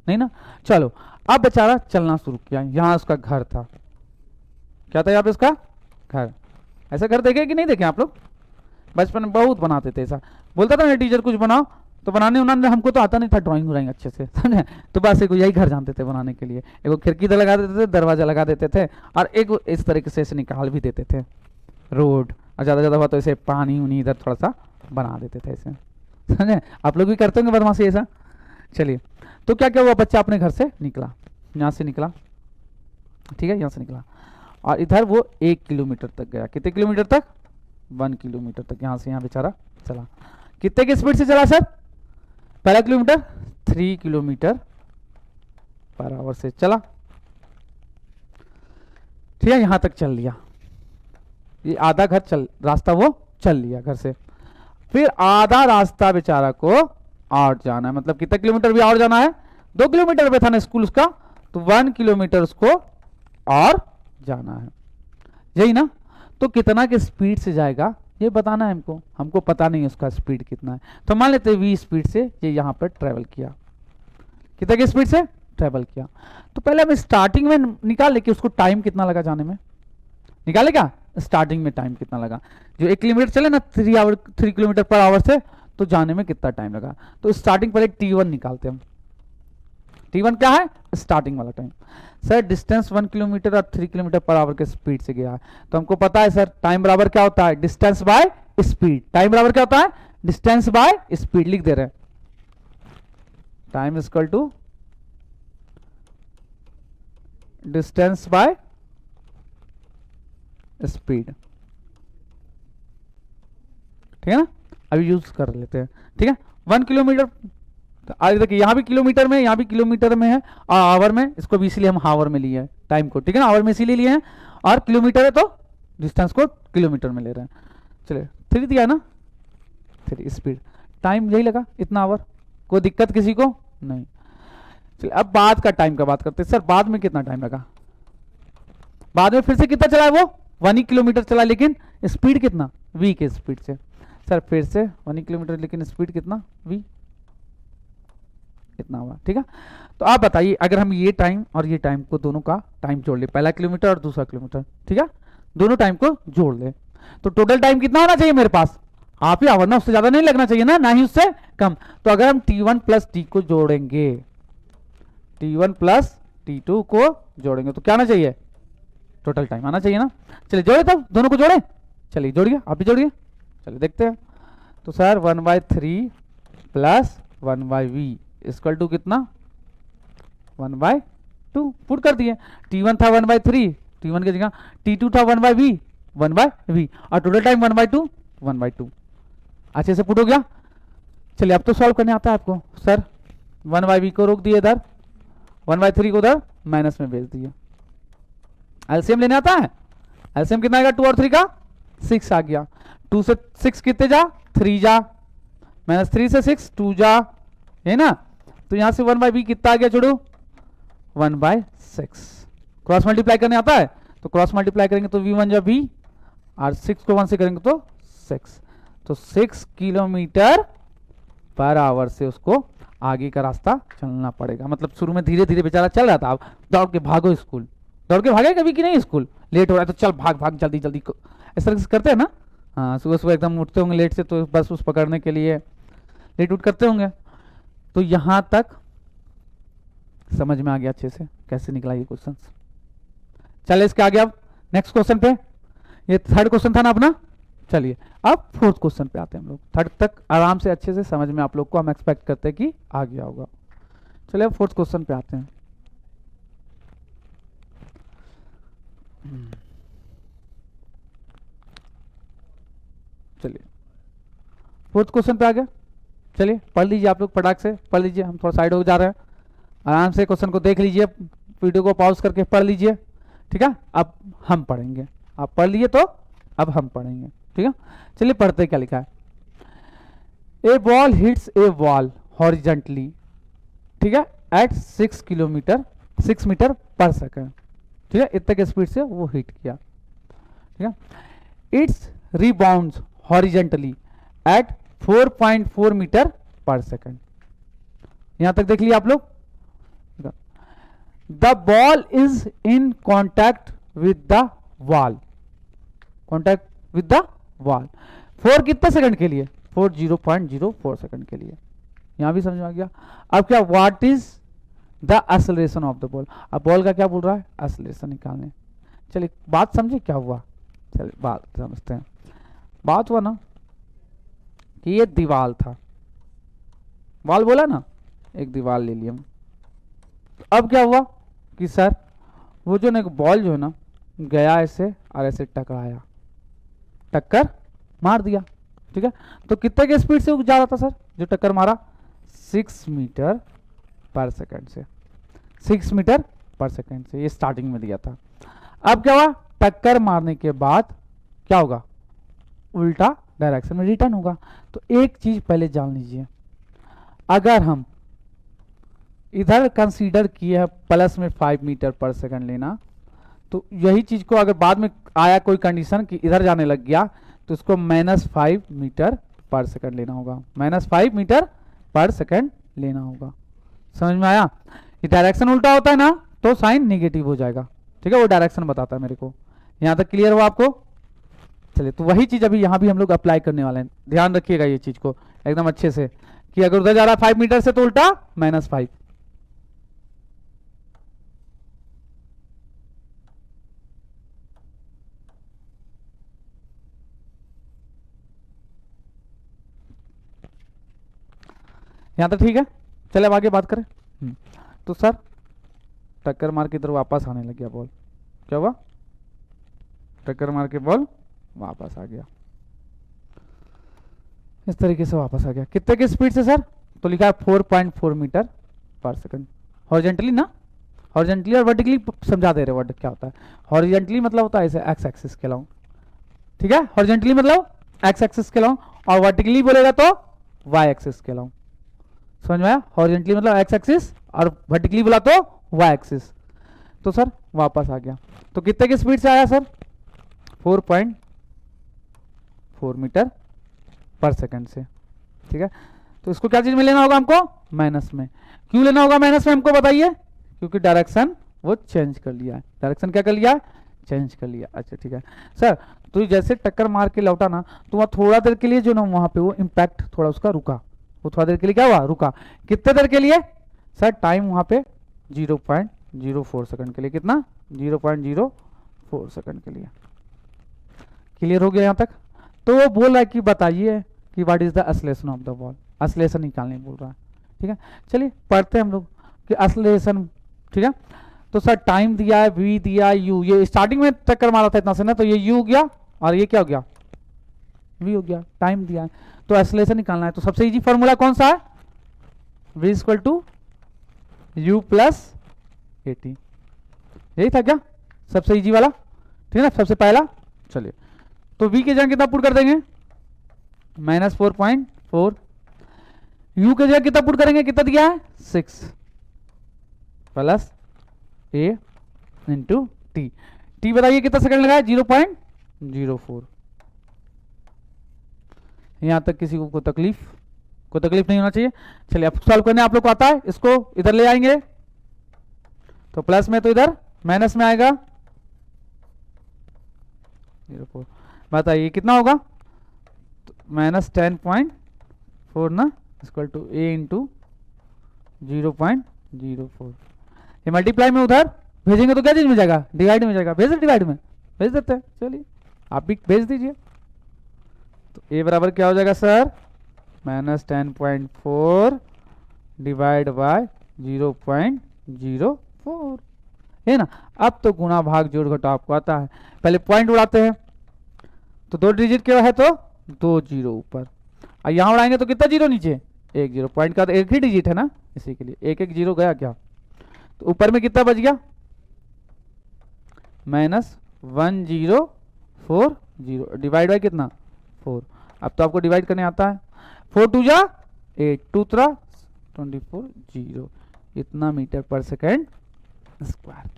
नहीं ना। चलो अब बेचारा चलना शुरू किया। यहां उसका घर था। क्या था यहाँ पे उसका? घर। ऐसा घर देखे कि नहीं देखे आप लोग? बचपन में बहुत बनाते थे ऐसा। बोलता था ना टीचर कुछ बनाओ, तो बनाने उन्होंने, हमको तो आता नहीं था ड्राइंग व्राइंग अच्छे से, समझे। तो बस एक यही घर जानते थे बनाने के लिए। एक खिड़की तो लगा देते थे, दरवाजा लगा देते थे, और एक इस तरीके से ऐसे निकाल भी देते थे रोड। और ज़्यादा ज़्यादा हुआ तो ऐसे पानी उनी इधर थोड़ा सा बना देते थे ऐसे, समझे। आप लोग भी करते होंगे बदमाशी ऐसा। चलिए, तो क्या क्या हुआ? बच्चा अपने घर से निकला, यहाँ से निकला, ठीक है, यहाँ से निकला, और इधर वो 1 किलोमीटर तक गया। कितने किलोमीटर तक? 1 किलोमीटर तक यहाँ से यहाँ बेचारा चला। कितने की स्पीड से चला सर? पहला किलोमीटर 3 किलोमीटर पर आवर से चला, ठीक है। यहां तक चल लिया, ये आधा घर चल रास्ता वो चल लिया घर से। फिर आधा रास्ता बेचारा को और जाना है, मतलब कितने किलोमीटर भी और जाना है? 2 किलोमीटर पे था ना स्कूल उसका, तो 1 किलोमीटर उसको और जाना है, यही ना। तो कितना की स्पीड से जाएगा ये बताना है हमको। हमको पता नहीं है उसका स्पीड कितना है, तो मान लेते हैं v स्पीड से ये यहाँ पर ट्रेवल किया। कितने की स्पीड से ट्रेवल किया? तो पहले हम स्टार्टिंग में निकाल ले कि उसको टाइम कितना लगा जाने में। निकाले क्या? स्टार्टिंग में टाइम कितना लगा? जो 1 किलोमीटर चले ना 3 किलोमीटर पर आवर से, तो जाने में कितना टाइम लगा? तो स्टार्टिंग पहले t1 निकालते हम। t1 क्या है? स्टार्टिंग वाला टाइम। सर डिस्टेंस 1 किलोमीटर और 3 किलोमीटर पर आवर के स्पीड से गया है, तो हमको पता है सर टाइम बराबर क्या होता है? Distance by speed. टाइम बराबर क्या होता है? Distance by speed. लिख दे रहे हैं time equal to distance by speed, ठीक है ना। अभी यूज कर लेते हैं, ठीक है। 1 किलोमीटर, आगे देखिए यहाँ भी किलोमीटर में, यहाँ भी किलोमीटर में है, और आवर में, इसको भी इसीलिए हम हावर में लिए हैं टाइम को, ठीक है ना। आवर में इसीलिए लिए हैं, और किलोमीटर है तो डिस्टेंस को किलोमीटर में ले रहे हैं। चलिए 3 दिया ना, 3 स्पीड, टाइम यही लगा इतना आवर। कोई दिक्कत किसी को नहीं। चलिए अब बाद का टाइम का बात करते हैं। सर बाद में कितना टाइम लगा? बाद में फिर से कितना चला है वो? 1 किलोमीटर चला, लेकिन स्पीड कितना? v के स्पीड से। सर फिर से 1 किलोमीटर, लेकिन स्पीड कितना? v कितना हुआ, ठीक है। तो आप बताइए अगर हम ये टाइम और ये टाइम को दोनों का टाइम जोड़ ले, पहला किलोमीटर और दूसरा किलोमीटर, ठीक है, दोनों टाइम को जोड़ ले, तो टोटल टाइम कितना होना चाहिए मेरे पास? हाफ ही आवर ना, उससे ज्यादा नहीं लगना चाहिए ना ही उससे कम। तो अगर हम t1 प्लस t को जोड़ेंगे, t1 प्लस t2 को जोड़ेंगे, तो क्या आना चाहिए? टोटल टाइम आना चाहिए ना। चलिए जोड़े, तब दोनों को जोड़े। चलिए जोड़िए, आप भी जोड़िए। चलिए देखते हैं। तो sir 1/3 plus 1/v equal to कितना? 1/2। पुट कर दिए। t1 था 1/3, t1 की जगह t2 था 1/v, 1/v, और टोटल टाइम 1/2, 1/2। अच्छे से पुट हो गया। चलिए अब तो सॉल्व करने आता है आपको। सर 1/v को रोक दिए इधर, 1/3 को उधर माइनस में भेज दिए। एलसीएम लेने आता है? एलसीएम कितना आएगा? 2 और 3 का 6 आ गया। 2 से 6 कितने जा, 3 जा, -3 से 6 2 जा, है ना। तो यहां से 1/b कितना आ गया छोड़ो, 1/6। क्रॉस मल्टीप्लाई करने आता है तो क्रॉस मल्टीप्लाई करेंगे तो v1 जा v, और 6 को 1 से करेंगे तो 6, तो 6 किलोमीटर पर आवर से उसको आगे का रास्ता चलना पड़ेगा। मतलब शुरू में धीरे धीरे बेचारा चल रहा था, अब दौड़ के भागो स्कूल, दौड़ के भागे कभी कि नहीं, स्कूल लेट हो रहा है तो चल भाग भाग जल्दी जल्दी, इस तरह से करते हैं ना। हाँ, सुबह सुबह एकदम उठते होंगे लेट से तो बस उस पकड़ने के लिए लेट उठ करते होंगे। तो यहां तक समझ में आ गया अच्छे से कैसे निकला ये क्वेश्चन। चले इसके आगे अब नेक्स्ट क्वेश्चन पे, ये थर्ड क्वेश्चन था ना अपना। चलिए अब फोर्थ क्वेश्चन पे आते हैं हम लोग। थर्ड तक आराम से अच्छे से समझ में आप लोग को हम एक्सपेक्ट करते हैं कि आ गया होगा। चलिए अब फोर्थ क्वेश्चन पे आते हैं। चलिए फोर्थ क्वेश्चन पे आ गया। चलिए पढ़ लीजिए आप लोग, फटाक से पढ़ लीजिए, हम थोड़ा साइड हो जा रहे हैं। आराम से क्वेश्चन को देख लीजिए, वीडियो को पॉज करके पढ़ लीजिए, ठीक है। अब हम पढ़ेंगे, आप पढ़ लीजिए तो अब हम पढ़ेंगे, ठीक है। चलिए पढ़ते क्या लिखा है। ए बॉल हिट्स ए वॉल हॉरिजेंटली, ठीक है, एट 6 मीटर पर सेकंड, ठीक है, इतने के स्पीड से वो हिट किया, ठीक है। Its rebounds horizontally at 4.4 metre per second. यहां तक देख लिया आप लोग। The ball is in contact with the wall, contact with the wall 4 कितने सेकंड के लिए, 0.04 सेकंड के लिए। यहां भी समझ में आ गया। अब क्या, what is the acceleration of the ball, अब बॉल का क्या बोल रहा है, एक्सेलरेशन निकालने। चलिए बात समझे क्या हुआ, चलिए बात समझते हैं। बात हुआ ना कि ये दीवार था, बॉल बोला ना, एक दीवार ले लिया। अब क्या हुआ कि सर वो जो ना एक बॉल जो है ना गया ऐसे और ऐसे टकराया, टक्कर मार दिया, ठीक है। तो कितने के स्पीड से जा रहा था सर जो टक्कर मारा, 6 मीटर पर सेकंड से, 6 मीटर पर सेकंड से, ये स्टार्टिंग में दिया था। अब क्या हुआ, टक्कर मारने के बाद क्या होगा, उल्टा डायरेक्शन में रिटर्न होगा। तो एक चीज पहले जान लीजिए, अगर हम इधर कंसीडर किए है प्लस में 5 मीटर पर सेकंड लेना, तो यही चीज को अगर बाद में आया कोई कंडीशन कि इधर जाने लग गया तो इसको -5 मीटर पर सेकंड लेना होगा, -5 मीटर पर सेकंड लेना होगा। समझ में आया। ये डायरेक्शन उल्टा होता है ना तो साइन निगेटिव हो जाएगा, ठीक है, वो डायरेक्शन बताता है मेरे को। यहां तक क्लियर हुआ आपको। चलिए तो वही चीज अभी यहां भी हम लोग अप्लाई करने वाले हैं, ध्यान रखिएगा ये चीज को एकदम अच्छे से, कि अगर उधर जा रहा है 5 मीटर से तो उल्टा -5। यहां तक ठीक है। चले अब आगे बात करें। तो सर टक्कर मार के इधर वापस आने लग गया बॉल, क्या हुआ, टक्कर मार के बॉल वापस आ गया, इस तरीके से वापस आ गया। कितने की स्पीड से सर, तो लिखा है 4.4 मीटर पर सेकंड हॉरिजेंटली ना, हॉरिजेंटली और वर्टिकली समझा दे रहे वर्ड क्या होता है। हॉरिजेंटली मतलब होता है ऐसे एक्स एक्सिस के अलाउ, ठीक है, हॉरिजेंटली मतलब एक्स एक्सिस के अलाउ, और वर्टिकली बोलेगा तो वाई एक्सिस के अलाउ। समझ में आया, हॉरिजेंटली मतलब एक्स एक्सिस और वर्टिकली बोला तो वाई एक्सिस। तो सर वापस आ गया, तो कितने की स्पीड से आया सर, 4.4 मीटर पर सेकंड से, ठीक है। तो इसको क्या चीज में लेना होगा हमको, माइनस में। क्यों लेना होगा माइनस में हमको बताइए, क्योंकि डायरेक्शन वो चेंज कर लिया है, डायरेक्शन क्या कर लिया है, चेंज कर लिया। अच्छा ठीक है सर, तो जैसे टक्कर मार के लौटा ना तो वहाँ थोड़ा देर के लिए जो ना वहाँ पे वो इम्पैक्ट थोड़ा उसका रुका, वो थोड़ा देर के लिए क्या हुआ, रुका। कितने देर के लिए सर, टाइम वहाँ पे 0.04 सेकंड के लिए, कितना 0.04 सेकंड के लिए। क्लियर हो गया यहाँ तक। तो वो बोल रहा है कि बताइए कि what is the acceleration of the ball, acceleration निकालने बोल रहा है, ठीक है। चलिए पढ़ते हैं हम लोग कि एक्सेलरेशन, ठीक है। तो सर टाइम दिया है, v दिया है, u, ये स्टार्टिंग में टक्कर मारा था इतना से ना, तो ये u हो गया और ये क्या हो गया, v हो गया, टाइम दिया है। तो एक्सेलरेशन निकालना है, तो सबसे इजी फॉर्मूला कौन सा है, v equal to u plus at, यही था क्या सबसे इजी वाला, ठीक है ना, सबसे पहला। चलिए तो v की जगह कितना पुट कर देंगे, -4.4। u के जगह कितना पुट करेंगे, कितना दिया है 6 plus a into T. T बताइए कितना सेकंड लगा है 0.04। यहां तक किसी को तकलीफ नहीं होना चाहिए। चलिए अब सॉल्व करने आप लोग को आता है, इसको इधर ले आएंगे तो प्लस में, तो इधर माइनस में आएगा 0.4। बताइए कितना होगा, -10.4 ना इक्वल टू a इंटू 0.04। ये मल्टीप्लाई में उधर भेजेंगे तो क्या चीज में जाएगा, डिवाइड में जाएगा। भेज डिवाइड में भेज देते हैं, चलिए आप भी भेज दीजिए। तो a बराबर क्या हो जाएगा सर, -10.4 डिवाइड बाय 0.04 है ना। अब तो गुणा भाग जोड़ घटाव आपको आता है। पहले पॉइंट उड़ाते हैं, तो 2 डिजिट के है तो 2 जीरो ऊपर, और यहां उड़ाएंगे तो कितना जीरो नीचे, 1 जीरो। पॉइंट का तो एक ही डिजिट है ना, इसी के लिए 1 1 जीरो गया क्या। तो ऊपर में कितना बच गया, -1040 डिवाइड बाय कितना 4। अब तो आपको डिवाइड करने आता है। 4 2 जा 8, 2 3 24 जीरो, इतना मीटर पर सेकेंड स्क्वायर।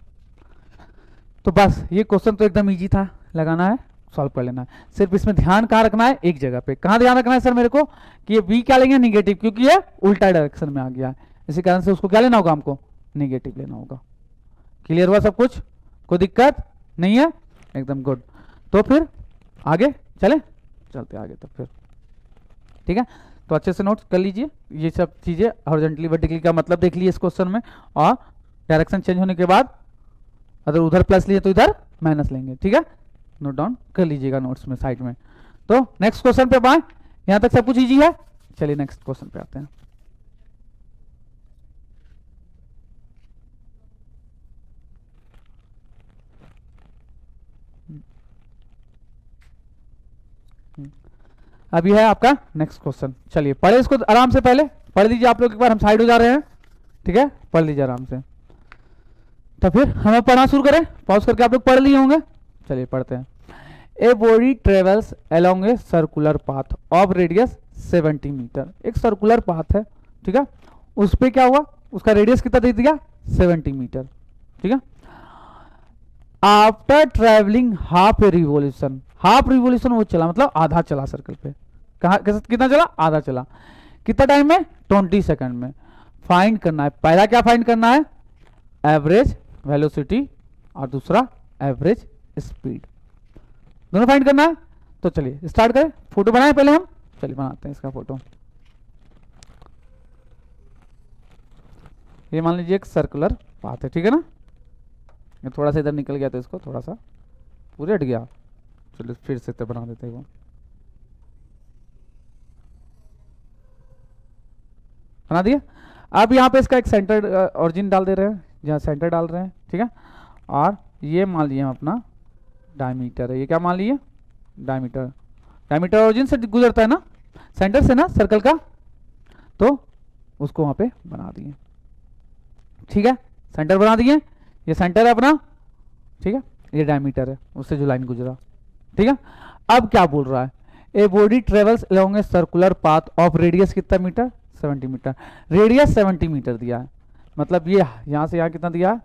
तो बस ये क्वेश्चन तो एकदम इजी था, लगाना है सॉल्व कर लेना है। सिर्फ इसमें ध्यान कहाँ रखना है, एक जगह पे। कहाँ ध्यान रखना है सर मेरे को, कि ये v क्या लेंगे निगेटिव, क्योंकि ये उल्टा डायरेक्शन में आ गया है, इसी कारण से उसको क्या लेना होगा, हमको निगेटिव लेना होगा। क्लियर हुआ सब कुछ, कोई दिक्कत नहीं है, एकदम गुड। तो फिर आगे चलते आगे तक फिर, ठीक है। तो अच्छे से नोट्स कर लीजिए ये सब चीजें, हॉरिजॉन्टली वर्टिकली का मतलब देख लीजिए इस क्वेश्चन में, और डायरेक्शन चेंज होने के बाद अगर उधर प्लस लिए तो इधर माइनस लेंगे, ठीक है। नोट डाउन कर लीजिएगा नोट्स में साइड में। तो नेक्स्ट क्वेश्चन पे आए, यहां तक सब कुछ इजी है। चलिए नेक्स्ट क्वेश्चन पे आते हैं। अभी है आपका नेक्स्ट क्वेश्चन। चलिए पढ़े इसको आराम से, पहले पढ़ लीजिए आप लोग एक बार, हम साइड हो जा रहे हैं, ठीक है। पढ़ लीजिए आराम से, तो फिर हम पढ़ना शुरू करें। पॉज करके आप लोग पढ़ लिए होंगे, चलिए पढ़ते हैं। A body travels along a circular path of radius 70 metre. एक सर्कुलर पाथ है, ठीक है, उस पर क्या हुआ, उसका रेडियस कितना दे दिया 70 मीटर, ठीक है। After travelling half a revolution, half revolution वो चला, मतलब आधा चला सर्कल पे। कहाँ कितना चला, आधा चला। कितना टाइम में, 20 सेकंड में। फाइंड करना है, पहला क्या फाइंड करना है, एवरेज वेलोसिटी, और दूसरा एवरेज स्पीड, दोनों फाइंड करना है। तो चलिए स्टार्ट करें। फोटो बनाए पहले हम, चलिए बनाते हैं इसका फोटो। ये मान लीजिए एक सर्कुलर पाथ है, ठीक है ना। ये थोड़ा सा इधर निकल गया तो इसको थोड़ा सा पूरे हट गया, चलिए फिर से बना देते हैं वो। बना दिया। अब यहाँ पे इसका एक सेंटर ओरिजिन डाल दे रहे हैं, जहाँ सेंटर डाल रहे हैं, ठीक है। और ये मान लिए हम अपना डायमीटर है, ये क्या मान लिए डायमीटर। डायमीटर ओरिजिन से गुजरता है ना, सेंटर से ना सर्कल का, तो उसको वहाँ पे बना दिए, ठीक है। सेंटर बना दिए, ये सेंटर है अपना, ठीक है, ये डायमीटर है, उससे जो लाइन गुजरा, ठीक है। अब क्या बोल रहा है, ए body travels along a circular path of radius कितना मीटर 70 मीटर। रेडियस 70 मीटर दिया है, मतलब ये यहाँ से यहाँ कितना दिया है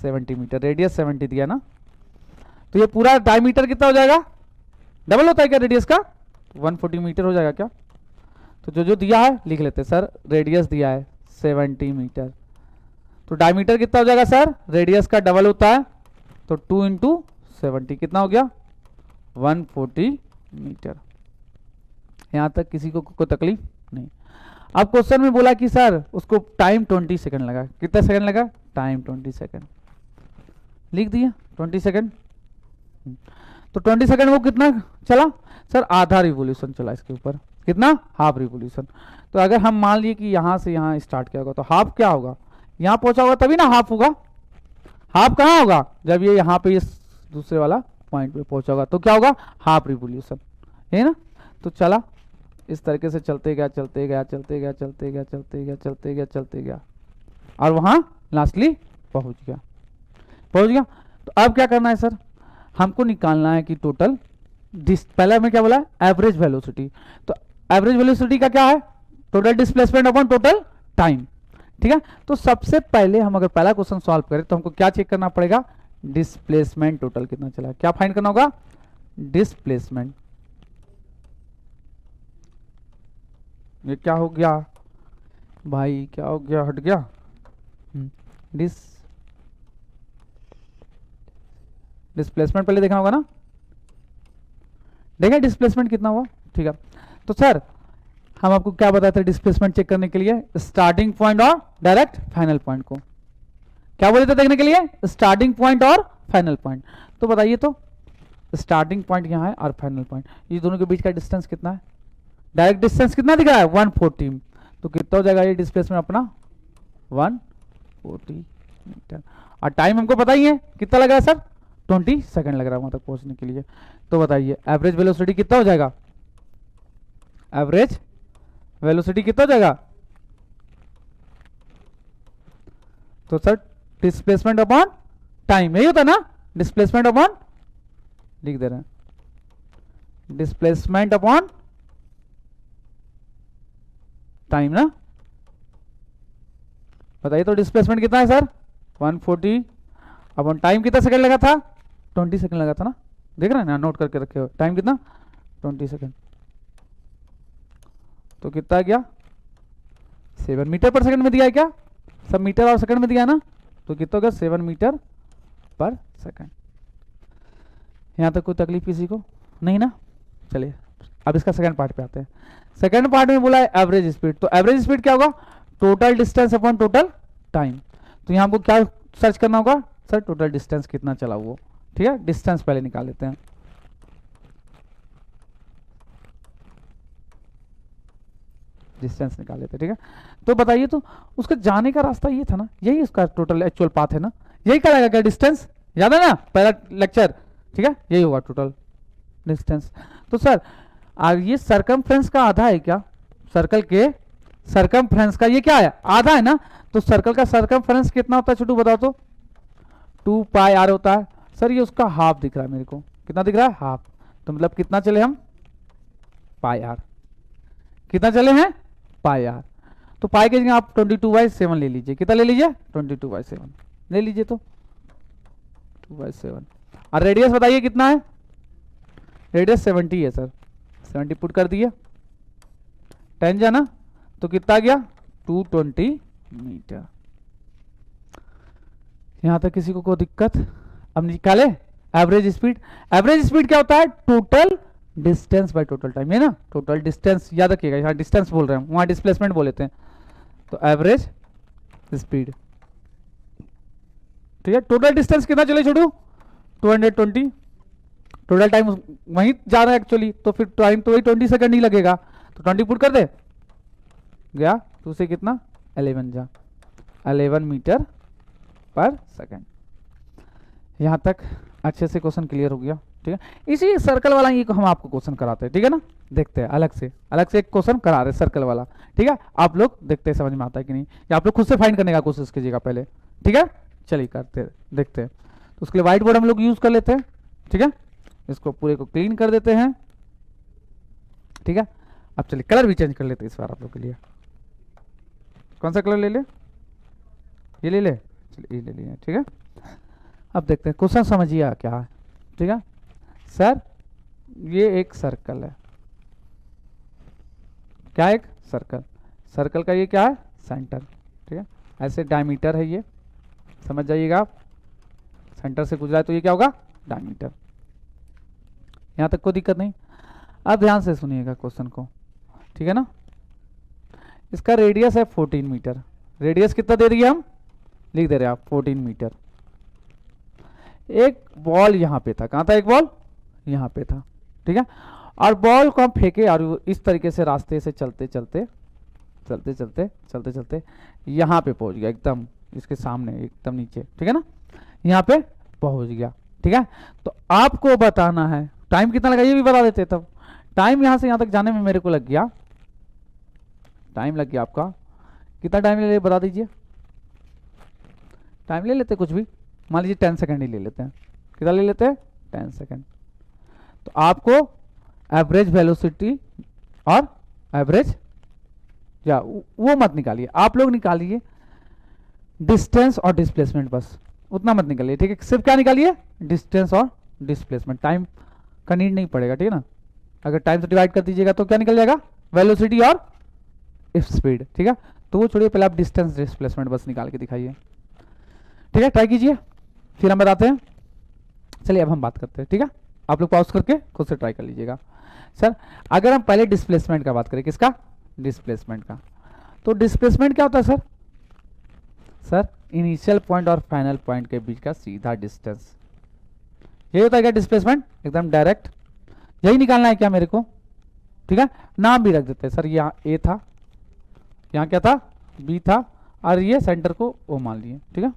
70 मीटर, रेडियस 70 दिया ना। तो ये पूरा डायमीटर कितना हो जाएगा, डबल होता है क्या रेडियस का, 140 मीटर हो जाएगा क्या। तो जो जो दिया है लिख लेते हैं सर। रेडियस दिया है 70 मीटर, तो डायमीटर कितना हो जाएगा सर, रेडियस का डबल होता है, तो 2 इंटू 70 कितना हो गया 140 मीटर। यहां तक किसी को कोई तकलीफ नहीं। अब क्वेश्चन में बोला कि सर उसको टाइम 20 सेकंड लगा, कितना सेकंड लगा, टाइम 20 सेकंड लिख दिया 20 सेकंड। तो 20 सेकंड वो कितना चला सर, आधा रिवोल्यूशन चला इसके ऊपर, कितना हाफ रिवोल्यूशन। तो अगर हम मान लिए कि यहां से यहां स्टार्ट किया होगा, तो हाफ क्या होगा, यहां पहुंचा होगा तभी ना हाफ होगा। हाफ कहां होगा, जब ये यहां पे इस दूसरे वाला पॉइंट पे पहुंचा होगा, तो क्या होगा हाफ रिवोल्यूशन, है ना। तो चला इस तरीके से चलते गया चलते गया चलते गया चलते गया चलते गया चलते गया चलते गया, और वहां लास्टली पहुंच गया। तो अब क्या करना है सर, हमको निकालना है कि टोटल पहले हमें क्या बोला, एवरेज वेलोसिटी। तो एवरेज वेलोसिटी का क्या है, total displacement upon total time. ठीक है, तो सबसे पहले हम अगर पहला क्वेश्चन सॉल्व करें तो हमको क्या चेक करना पड़ेगा, डिस्प्लेसमेंट टोटल कितना चला, क्या फाइंड करना होगा, डिस्प्लेसमेंट। ये क्या हो गया भाई, क्या हो गया, हट गया, डिस्प्लेसमेंट पहले देखना होगा ना, देखें डिस्प्लेसमेंट कितना हुआ। ठीक है, तो सर हम आपको क्या बताते हैं डिस्प्लेसमेंट चेक करने के लिए, स्टार्टिंग पॉइंट और डायरेक्ट फाइनल पॉइंट को क्या बोले थे देखने के लिए, स्टार्टिंग पॉइंट और फाइनल पॉइंट। तो बताइए, तो स्टार्टिंग पॉइंट यहाँ है और फाइनल पॉइंट, ये दोनों के बीच का डिस्टेंस कितना है, डायरेक्ट डिस्टेंस कितना दिख रहा है 140, तो कितना हो जाएगा ये डिस्प्लेसमेंट अपना 140 मीटर। और टाइम हमको पता ही है कितना लग रहा है सर, 20 सेकंड लग रहा है वहां तक पहुंचने के लिए। तो बताइए एवरेज वेलोसिटी कितना हो जाएगा, एवरेज वेलोसिटी कितना हो जाएगा, तो सर डिस्प्लेसमेंट अपॉन टाइम, यही होता है ना, डिस्प्लेसमेंट अपॉन, लिख दे रहे हैं, डिस्प्लेसमेंट अपॉन टाइम ना। बताइए तो डिस्प्लेसमेंट कितना है सर 140 अपॉन टाइम कितना सेकंड लगा था, 20 सेकंड लगा था ना, देख रहे हैं ना, नोट करके रखे हो, टाइम कितना 20 सेकंड, तो कितना गया 7 मीटर पर सेकंड में दिया है क्या, सब मीटर और सेकंड में दिया है ना, तो कितना हो गया 7 मीटर पर सेकंड। यहाँ तक कोई तकलीफ किसी को नहीं ना। चलिए अब इसका सेकंड पार्ट पे आते हैं। सेकंड पार्ट में बोला है एवरेज स्पीड, तो एवरेज स्पीड क्या होगा, total distance upon total time. तो यहाँ हमको क्या सर्च करना होगा सर, टोटल डिस्टेंस कितना चला वो। ठीक है, डिस्टेंस पहले निकाल लेते हैं, डिस्टेंस निकाल लेते हैं। ठीक है, तो बताइए तो उसका जाने का रास्ता ये था ना, यही उसका टोटल एक्चुअल पाथ है ना, यही कराएगा क्या डिस्टेंस, याद है ना पहला लेक्चर। ठीक है, यही होगा टोटल डिस्टेंस। तो सर ये सरकमफ्रेंस का आधा है क्या, सर्कल के सरकमफ्रेंस का ये क्या है, आधा है ना, तो सर्कल का सरकमफ्रेंस कितना होता है छोटू बताओ तो, 2 पाई आर होता है। सर ये उसका हाफ दिख रहा है मेरे को, कितना दिख रहा है, हाफ, तो मतलब कितना चले हम, पाई आर, कितना चले हैं, पाई आर। तो पाई के जगह आप 22/7 ले लीजिए, कितना ले लीजिए 22/7 ले लीजिए, तो 2/7। और रेडियस बताइए कितना है, रेडियस 70 है सर, 70 पुट कर दिए, 10 जाना, तो कितना गया 220 मीटर। यहां तक किसी को कोई दिक्कत। अब निकाले एवरेज स्पीड, एवरेज स्पीड क्या होता है, total distance by total time, है ना, टोटल डिस्टेंस याद रखिएगा, यहाँ डिस्टेंस बोल रहे हैं वहां डिस्प्लेसमेंट बोल लेते हैं, तो एवरेज स्पीड। ठीक है, टोटल डिस्टेंस कितना चले छोड़ू 220, टोटल टाइम वहीं जा रहा है एक्चुअली, तो फिर टाइम तो वही 20 सेकंड ही लगेगा, तो 20 पुट कर दे, गया 2 से कितना 11 जा, 11 मीटर पर सेकंड। यहां तक अच्छे से क्वेश्चन क्लियर हो गया। ठीक है, इसी सर्कल वाला ये हम आपको क्वेश्चन कराते हैं, ठीक है ना, देखते हैं अलग से एक क्वेश्चन करा रहे सर्कल वाला। ठीक है, आप लोग देखते हैं समझ में आता है कि नहीं, या आप लोग खुद से फाइंड करने का कोशिश कीजिएगा पहले। ठीक है, चलिए करते देखते हैं। तो उसके लिए व्हाइट बोर्ड हम लोग यूज कर लेते हैं। ठीक है, इसको पूरे को क्लीन कर देते हैं। ठीक है, अब चलिए कलर भी चेंज कर लेते हैं इस बार आप लोग के लिए। कौन सा कलर ले ले, ये ले ले, चलिए ये ले लिया। ठीक है, अब देखते हैं क्वेश्चन समझिए क्या है। ठीक है सर, ये एक सर्कल है, क्या एक सर्कल, सर्कल का ये क्या है सेंटर। ठीक है, ऐसे डायमीटर है ये, समझ जाइएगा आप, सेंटर से गुजरा है तो ये क्या होगा डायमीटर। यहां तक कोई दिक्कत नहीं। अब ध्यान से सुनिएगा क्वेश्चन को, ठीक है ना। इसका रेडियस है 14 मीटर, रेडियस कितना दे दिए हम, लिख दे रहे हैं आप 14 मीटर। एक बॉल यहाँ पे था, कहाँ था एक बॉल, यहाँ पे था। ठीक है, और बॉल को हम फेंके और इस तरीके से रास्ते से चलते चलते चलते चलते चलते चलते यहाँ पे पहुँच गया, एकदम इसके सामने एकदम नीचे। ठीक है ना, यहाँ पे पहुँच गया। ठीक है, तो आपको बताना है टाइम कितना लगा, ये भी बता देते तब। टाइम यहाँ से यहाँ तक जाने में मेरे को लग गया, टाइम लग गया आपका कितना टाइम ले बता दीजिए। टाइम ले लेते कुछ भी, मान लीजिए 10 सेकंड ही ले लेते हैं। कितना ले लेते हैं 10 सेकंड। तो आपको एवरेज वेलोसिटी और एवरेज या वो मत निकालिए, आप लोग निकालिए डिस्टेंस और डिस्प्लेसमेंट, बस उतना मत निकालिए, ठीक है। सिर्फ क्या निकालिए, डिस्टेंस और डिस्प्लेसमेंट, टाइम का नीड नहीं पड़ेगा, ठीक है ना। अगर टाइम से डिवाइड कर दीजिएगा तो क्या निकल जाएगा, वेलोसिटी और स्पीड, ठीक है। तो वो छोड़िए, पहले आप डिस्टेंस डिस्प्लेसमेंट बस निकाल के दिखाइए, ठीक है। ट्राई कीजिए, फिर हम बताते हैं। चलिए अब हम बात करते हैं, ठीक है। आप लोग पॉज करके खुद से ट्राई कर लीजिएगा। सर अगर हम पहले डिस्प्लेसमेंट का बात करें, किसका, डिस्प्लेसमेंट का, तो डिस्प्लेसमेंट क्या होता है सर, सर इनिशियल पॉइंट और फाइनल पॉइंट के बीच का सीधा डिस्टेंस, यही होता है क्या डिस्प्लेसमेंट, एकदम डायरेक्ट, यही निकालना है क्या मेरे को, ठीक है। नाम भी रख देते हैं सर, यहाँ ए था, यहाँ क्या था, बी था, और ये सेंटर को ओ मान लिए, ठीक है।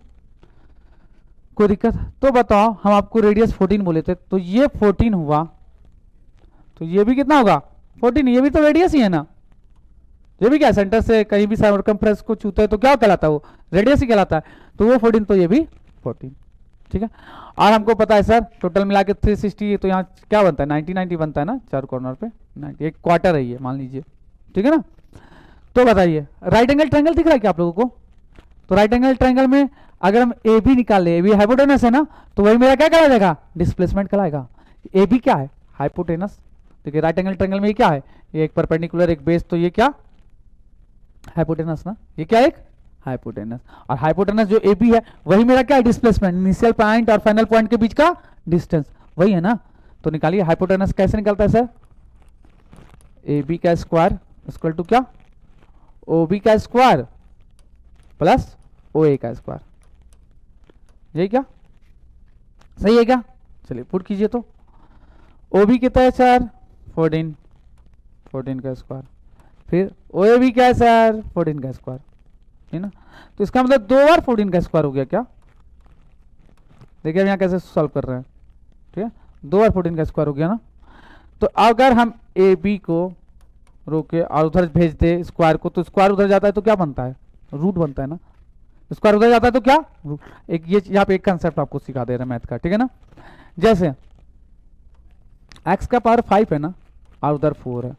कोई दिक्कत, तो बताओ हम आपको रेडियस 14 बोले थे, तो ये 14 हुआ, तो ये भी कितना होगा 14, ये भी तो रेडियस ही है ना, ये भी क्या, सेंटर से कहीं भी सर्कमफ्रेंस को छूते हैं तो क्या कहलाता है, वो रेडियस ही कहलाता है, तो वो 14, तो ये भी 14, ठीक है। और हमको पता है सर टोटल मिला के 360, तो यहाँ क्या बनता है 90 बनता है ना, चार कॉर्नर पे 90, एक क्वार्टर है ये मान लीजिए, ठीक है ना। तो बताइए राइट एंगल ट्रायंगल दिख रहा है क्या आप लोगों को, तो राइट एंगल ट्रायंगल में अगर हम ए बी निकाल ले, ए बी हाइपोटेनस है ना, तो वही मेरा क्या कहलाएगा, डिस्प्लेसमेंट कहलाएगा। ए बी क्या है, हाइपोटेनस, देखिए राइट एंगल ट्रायंगल में ये क्या है, ये एक परपेंडिकुलर एक बेस, तो ये क्या हाइपोटेनस ना, ये क्या एक हाइपोटेनस, और हाइपोटेनस जो ए बी है वही मेरा क्या है, डिस्प्लेसमेंट, इनिशियल पॉइंट और फाइनल पॉइंट के बीच का डिस्टेंस, वही है ना। तो निकालिए हाइपोटेनस कैसे निकलता है सर, ए बी का स्क्वायर इक्वल टू क्या, ओ बी का स्क्वायर प्लस ओ ए का स्क्वायर, यही क्या, सही है क्या। चलिए पुट कीजिए, तो ओ बी कितना है सर 14 का स्क्वायर, फिर ओ ए बी क्या है सर 14 का स्क्वायर, है ना। तो इसका मतलब 2 बार 14 का स्क्वायर हो गया क्या, देखिए यहाँ कैसे सॉल्व कर रहे हैं, ठीक है, 2 बार 14 का स्क्वायर हो गया ना। तो अगर हम ए बी को रोके और उधर भेज दे स्क्वायर को, तो स्क्वायर उधर जाता है तो क्या बनता है, रूट बनता है ना, स्क्वायर उधर जाता है तो क्या रूट, एक ये यहाँ पे एक कंसेप्ट आपको सिखा दे रहे हैं मैथ का, ठीक है ना। जैसे x का पावर 5 है ना, और उधर 4 है,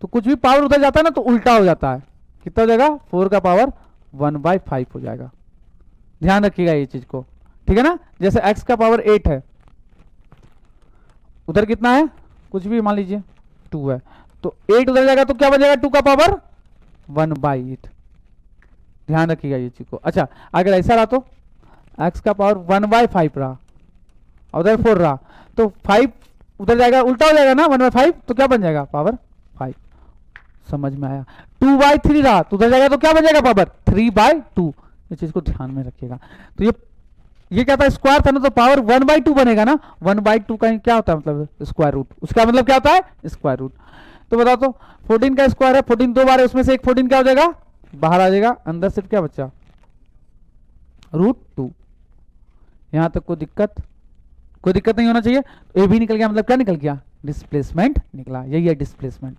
तो कुछ भी पावर उधर जाता है ना तो उल्टा हो जाता है, कितना हो जाएगा 4 का पावर 1/5 हो जाएगा, ध्यान रखिएगा ये चीज को, ठीक है ना। जैसे x का पावर 8 है, उधर कितना है, कुछ भी मान लीजिए 2 है, तो 8 उधर जाएगा तो क्या बन जाएगा 2 का पावर 1/8, ध्यान रखिएगा ये चीज को। अच्छा अगर ऐसा रहा तो x का पावर 1/5 रहा और उधर 4 रहा, तो 5 उधर जाएगा, उल्टा हो जाएगा ना 1/5, तो क्या बन जाएगा पावर 5, समझ में आया। 2/3 रहा तो उधर जाएगा तो क्या बन जाएगा पावर 3/2, ये चीज को ध्यान में रखिएगा। तो ये क्या था, स्क्वायर था ना, तो पावर 1/2 बनेगा ना, 1/2 का क्या होता है मतलब स्क्वायर रूट, उसका मतलब क्या होता है स्क्वायर रूट। तो बताओ तो 14 का स्क्वायर है, 14 2 बार है, उसमें से एक 14 क्या हो जाएगा बाहर आ जाएगा, अंदर सिर्फ क्या बच्चा √2। यहां तक कोई दिक्कत नहीं होना चाहिए। ए भी निकल गया, मतलब क्या निकल गया, डिस्प्लेसमेंट निकला, यही है डिस्प्लेसमेंट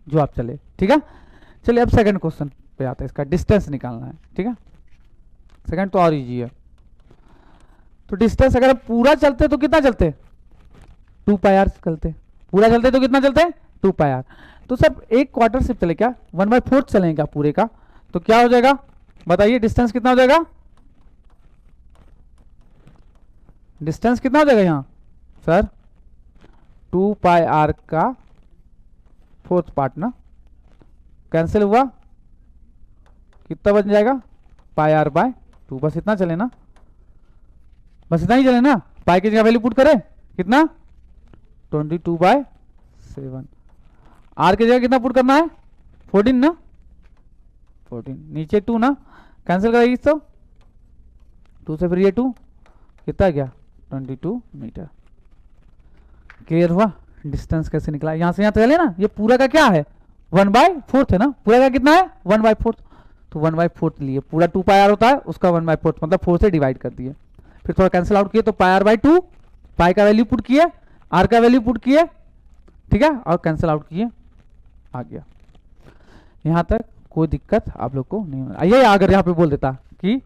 जो आप चले, ठीक है। चलिए अब सेकंड क्वेश्चन पे आते हैं, इसका डिस्टेंस निकालना है, ठीक है। सेकंड तो और इजी है। तो डिस्टेंस अगर हम पूरा चलते तो कितना चलते, 2πr चलते, पूरा चलते तो कितना चलते 2πr। तो सर एक क्वार्टर सिर्फ चले क्या, 1/4 चलेगा पूरे का, तो क्या हो जाएगा बताइए, डिस्टेंस कितना हो जाएगा, डिस्टेंस कितना हो जाएगा यहाँ सर 2πr का 4th पार्ट ना, कैंसिल हुआ, कितना बन जाएगा πr/2, बस इतना चले ना, बस इतना ही चले ना, पाई की जगह वैल्यू पुट करें कितना 22/7, आर की जगह कितना पुट करना है 14 ना, 14 नीचे 2 ना, कैंसिल करेगी तो 2 से फिर ये 2 कितना गया 22 मीटर। क्लियर हुआ डिस्टेंस कैसे निकला, यहां से यहां चले ना, ये पूरा का क्या है 1/4 है ना, पूरा का कितना है 1/4, तो 1/4 लिए, पूरा 2πr होता है उसका 1/4 मतलब 4 से डिवाइड कर दिए, फिर थोड़ा कैंसिल आउट किए तो πr/2, पाई का वैल्यू पुट किए, आर का वैल्यू पुट किए, ठीक है, और कैंसिल आउट किए, आ गया। यहां तक कोई दिक्कत आप लोग को नहीं होना। ये अगर यहाँ पे बोल देता कि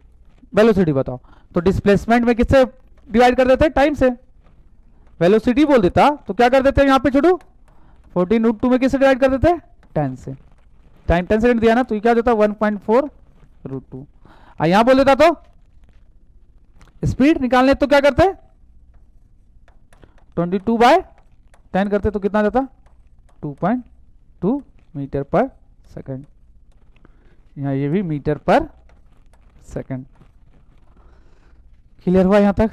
वेलोसिटी बताओ, तो डिस्प्लेसमेंट में किससे डिवाइड कर देते हैं, टाइम से, वेलोसिटी बोल देता तो क्या कर देते हैं यहाँ पे छोटू, 14√2 में किससे डिवाइड कर देते हैं, 10 से। टाइम 10 सेकंड दिया ना, तो ये क्या हो जाता है 1.4√2। यहाँ बोल देता तो स्पीड निकालने तो क्या करते, 22/10 करते तो कितना जाता, 2.2 मीटर पर सेकंड। यहाँ ये भी मीटर पर सेकंड। क्लियर हुआ यहाँ तक,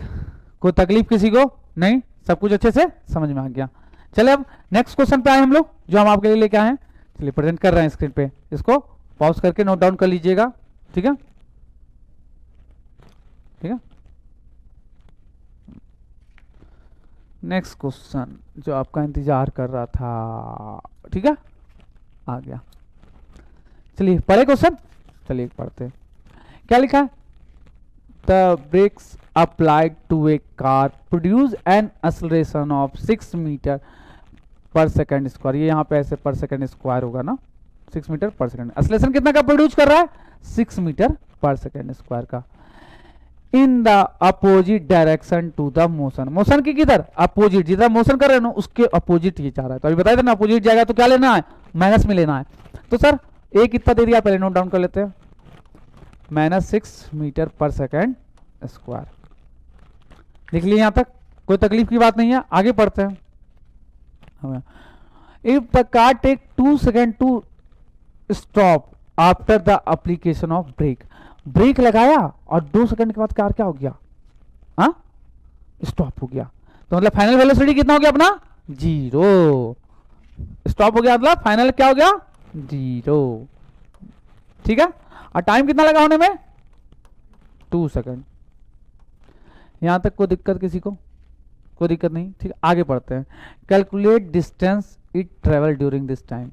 कोई तकलीफ किसी को नहीं, सब कुछ अच्छे से समझ में आ गया। चले अब नेक्स्ट क्वेश्चन पे आए हम लोग, जो हम आपके लिए लेके आए हैं। चलिए प्रेजेंट कर रहे हैं स्क्रीन पे, इसको पॉज करके नोट डाउन कर लीजिएगा, ठीक है, ठीक है। नेक्स्ट क्वेश्चन जो आपका इंतजार कर रहा था, ठीक है, आ गया। चलिए पढ़े क्वेश्चन, चलिए पढ़ते हैं। क्या लिखा है, the brakes applied to a car produce an acceleration of 6 metre per second square. ये यहाँ पे ऐसे पर सेकंड स्क्वायर होगा ना, 6 मीटर पर सेकंड। एक्सेलरेशन कितना का प्रोड्यूस कर रहा है, 6 मीटर पर सेकंड स्क्वायर का। In the opposite direction to the motion, motion की किधर, अपोजिट, जिधर मोशन कर रहे हैं ना उसके अपोजिट ये जा रहा है। तो अभी बताया था ना, अपोजिट जाएगा तो क्या लेना है, माइनस में लेना है। तो सर ए कितना दे दिया, पहले नोट डाउन कर लेते हैं, -6 मीटर पर सेकेंड स्क्वायर। लिख लिया यहाँ तक, कोई तकलीफ की बात नहीं है, आगे पढ़ते हैं। If the car take 2 second to stop after the application of brake, brake लगाया और 2 सेकंड के बाद कार क्या हो गया, हाँ स्टॉप हो गया। तो मतलब फाइनल वेलोसिटी कितना हो गया अपना, 0। स्टॉप हो गया मतलब फाइनल क्या हो गया, 0, ठीक है। और टाइम कितना लगा होने में, 2 सेकंड। यहां तक कोई दिक्कत किसी को, कोई दिक्कत नहीं, ठीक है। आगे पढ़ते हैं। Calculate distance it travel during this time,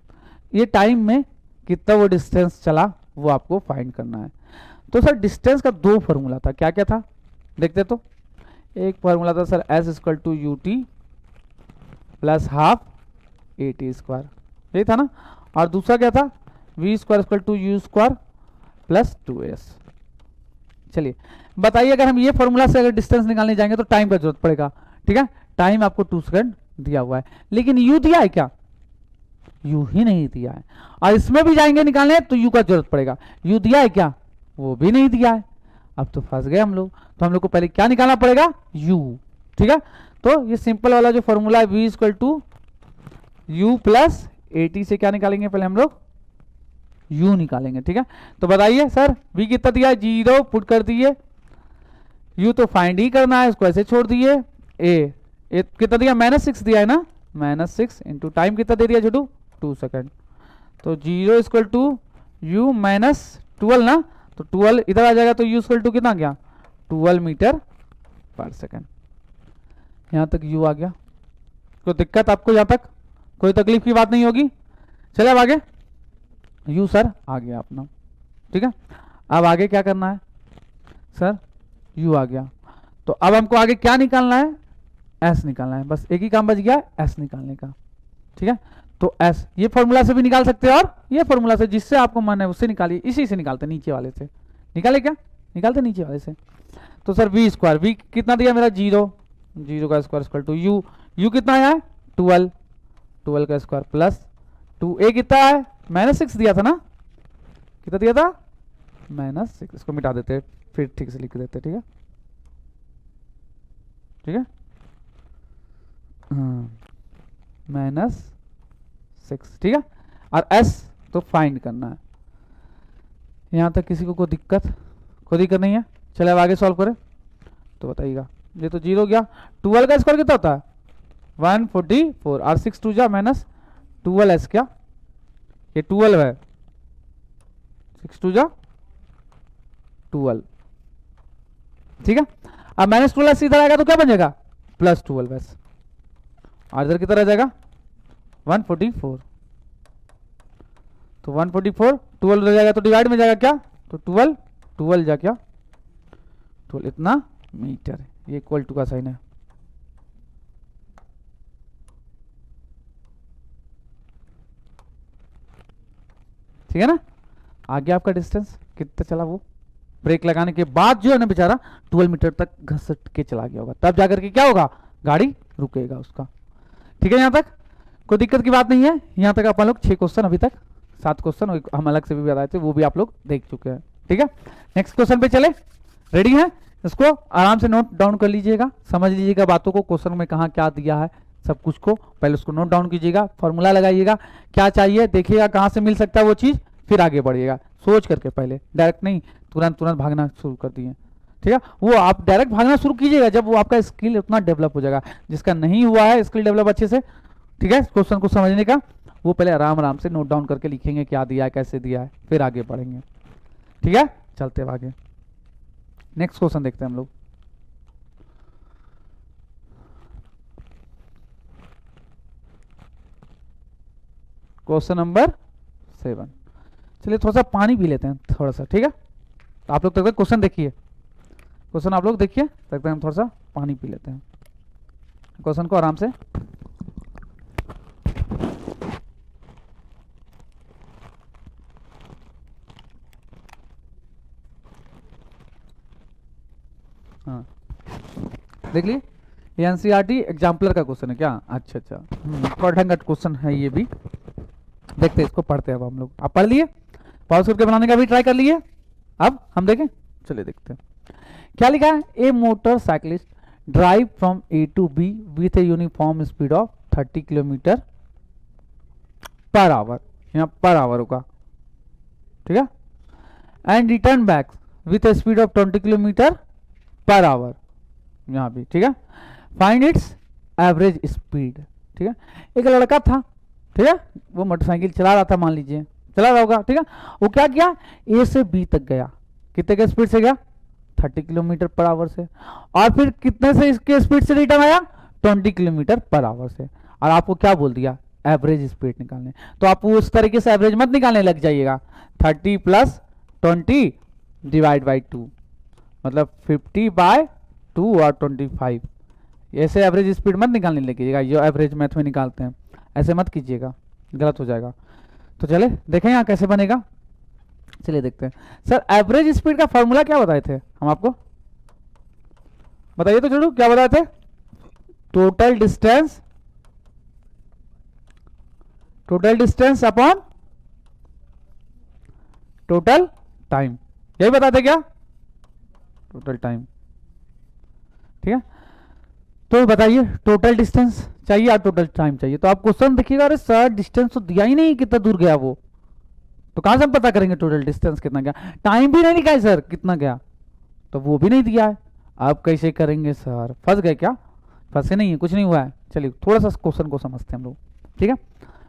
ये टाइम में कितना वो डिस्टेंस चला वो आपको फाइंड करना है। तो सर डिस्टेंस का 2 फॉर्मूला था, क्या क्या था देखते तो। एक फॉर्मूला था sir S=UT plus half AT², यही था ना। और दूसरा क्या था, V² = U² प्लस 2S। चलिए बताइए, अगर हम ये फॉर्मूला से अगर डिस्टेंस निकालने जाएंगे तो टाइम का जरूरत पड़ेगा, ठीक है। टाइम आपको 2 सेकंड दिया हुआ है, लेकिन U दिया है क्या, U ही नहीं दिया है। और इसमें भी जाएंगे निकालने तो U का जरूरत पड़ेगा, U दिया है क्या, वो भी नहीं दिया है। अब तो फंस गए हम लोग, तो हम लोग को पहले क्या निकालना पड़ेगा, U, ठीक है। तो ये सिंपल वाला जो फॉर्मूला है V=U प्लस AT से क्या निकालेंगे, पहले हम लोग U निकालेंगे, ठीक है। तो बताइए सर V कितना दिया है, 0 पुट कर दिए, U तो फाइंड ही करना है, इसको ऐसे छोड़ दिए। A कितना दिया, -6 दिया है ना, -6 इंटू टाइम कितना दे दिया छोटू, 2 सेकंड। तो 0=U -12 ना, तो 12 इधर आ जाएगा, तो U कितना आ गया, 12 मीटर पर सेकंड। यहां तक U आ गया, कोई दिक्कत आपको, यहां तक कोई तकलीफ की बात नहीं होगी। चले अब आगे, U सर आ गया अपना, ठीक है। अब आगे क्या करना है सर, U आ गया, तो अब हमको आगे क्या निकालना है, S निकालना है। बस एक ही काम बच गया, S निकालने का, ठीक है। तो S ये फॉर्मूला से भी निकाल सकते हैं, और ये फॉर्मूला से, जिससे आपको मन है उससे निकालिए। इसी से निकालते, नीचे वाले से निकाले, क्या निकालते, नीचे वाले से। तो सर V² V कितना दिया मेरा, 0 का स्क्वायर = U, U कितना आया है, 12 का स्क्वायर प्लस 2A कितना है, -6 दिया था ना, कितना दिया था, -6। इसको मिटा देते फिर ठीक से लिख देते, ठीक है, ठीक है। -6, ठीक है। और S तो फाइंड करना है। यहां तक किसी को कोई दिक्कत नहीं है। चले अब आगे सॉल्व करें तो बताइएगा। ये तो 0 गया, 12 का स्क्वायर कितना होता है, 144, और 6 2 जा -12S, क्या ये 12 है, 6 2 जा 12, ठीक है। अब -12S इधर आएगा तो क्या बन जाएगा, +12S, और इधर कितना रह जाएगा, 144। तो 144 12 रह जाएगा, तो डिवाइड में जाएगा क्या, तो 12 जा क्या, 12 इतना मीटर, ये इक्वल टू का साइन है। ठीक है ना। आगे आपका डिस्टेंस कितना चला, वो ब्रेक लगाने के बाद जो है ना बेचारा 12 मीटर तक घसट के चला गया होगा, तब जाकर के क्या होगा, गाड़ी रुकेगा उसका। ठीक है, यहाँ तक कोई दिक्कत की बात नहीं है। यहाँ तक अपन लोग 6 क्वेश्चन अभी तक, 7 क्वेश्चन हम अलग से भी बताए थे, वो भी आप लोग देख चुके हैं। ठीक है, नेक्स्ट क्वेश्चन पे चले, रेडी है? इसको आराम से नोट डाउन कर लीजिएगा, समझ लीजिएगा बातों को, क्वेश्चन में कहाँ क्या दिया है सब कुछ को पहले उसको नोट डाउन कीजिएगा, फॉर्मूला लगाइएगा, क्या चाहिए देखिएगा कहाँ से मिल सकता है वो चीज़, फिर आगे बढ़िएगा सोच करके, पहले डायरेक्ट नहीं तुरंत तुरंत भागना शुरू कर दिए। ठीक है, वो आप डायरेक्ट भागना शुरू कीजिएगा जब वो आपका स्किल उतना डेवलप हो जाएगा। जिसका नहीं हुआ है स्किल डेवलप अच्छे से, ठीक है, क्वेश्चन को समझने का, वो पहले आराम आराम से नोट डाउन करके लिखेंगे क्या दिया है कैसे दिया है, फिर आगे बढ़ेंगे। ठीक है, चलते हैं आगे, नेक्स्ट क्वेश्चन देखते हैं हम लोग। Question number 7। चलिए थोड़ा सा पानी पी लेते हैं थोड़ा सा। ठीक है, तो आप लोग तक क्वेश्चन देखिए, क्वेश्चन आप लोग देखिए, तक हम थोड़ा सा पानी पी लेते हैं, क्वेश्चन को आराम से। हाँ देख लिए, ये एनसीईआरटी एग्जाम्पलर का क्वेश्चन है क्या? अच्छा अच्छा, थोड़ा ढंग का क्वेश्चन है ये भी, देखते हैं इसको, पढ़ते हैं अब हम लोग। आप पढ़ लिए, पॉज करके बनाने का भी ट्राई कर लिए, अब हम देखें, चलिए देखते हैं क्या लिखा है। A motorcyclist drive from A to B with a uniform speed of 30 kilometre per hour, यहाँ पर आवर होगा, ठीक है, and return back with a speed of 20 kilometre per hour, यहाँ भी ठीक है। Find its average speed. ठीक है, एक लड़का था, ठीक है, वो मोटरसाइकिल चला रहा था, मान लीजिए चला रहा होगा, ठीक है, वो क्या किया, ए से बी तक गया, कितने के स्पीड से गया, 30 किलोमीटर पर आवर से, और फिर कितने से इसके स्पीड से रिटर्न आया, 20 किलोमीटर पर आवर से, और आपको क्या बोल दिया, एवरेज स्पीड निकालने। तो आप उस तरीके से एवरेज मत निकालने लग जाइएगा, 30 + 20 डिवाइड बाई 2, मतलब 50/2 और 25, ऐसे एवरेज स्पीड मत निकालने लगेगा, जो एवरेज मैथ में निकालते हैं ऐसे मत कीजिएगा, गलत हो जाएगा। तो चले देखें यहाँ कैसे बनेगा, चलिए देखते हैं। सर एवरेज स्पीड का फॉर्मूला क्या बताए थे हम आपको, बताइए तो जरूर, क्या बताए थे? Total distance upon total time, यही बताते क्या, टोटल टाइम। ठीक है, तो बताइए टोटल डिस्टेंस चाहिए या टोटल टाइम चाहिए, तो आप क्वेश्चन देखिएगा, अरे सर डिस्टेंस तो दिया ही नहीं कितना दूर गया वो, तो कहां से हम पता करेंगे टोटल डिस्टेंस कितना गया, टाइम भी नहीं लिखा है सर कितना गया, तो वो भी नहीं दिया है, आप कैसे करेंगे सर, फंस गए क्या? फंसे नहीं है, कुछ नहीं हुआ है। चलिए थोड़ा सा क्वेश्चन को समझते हैं हम लोग, ठीक है,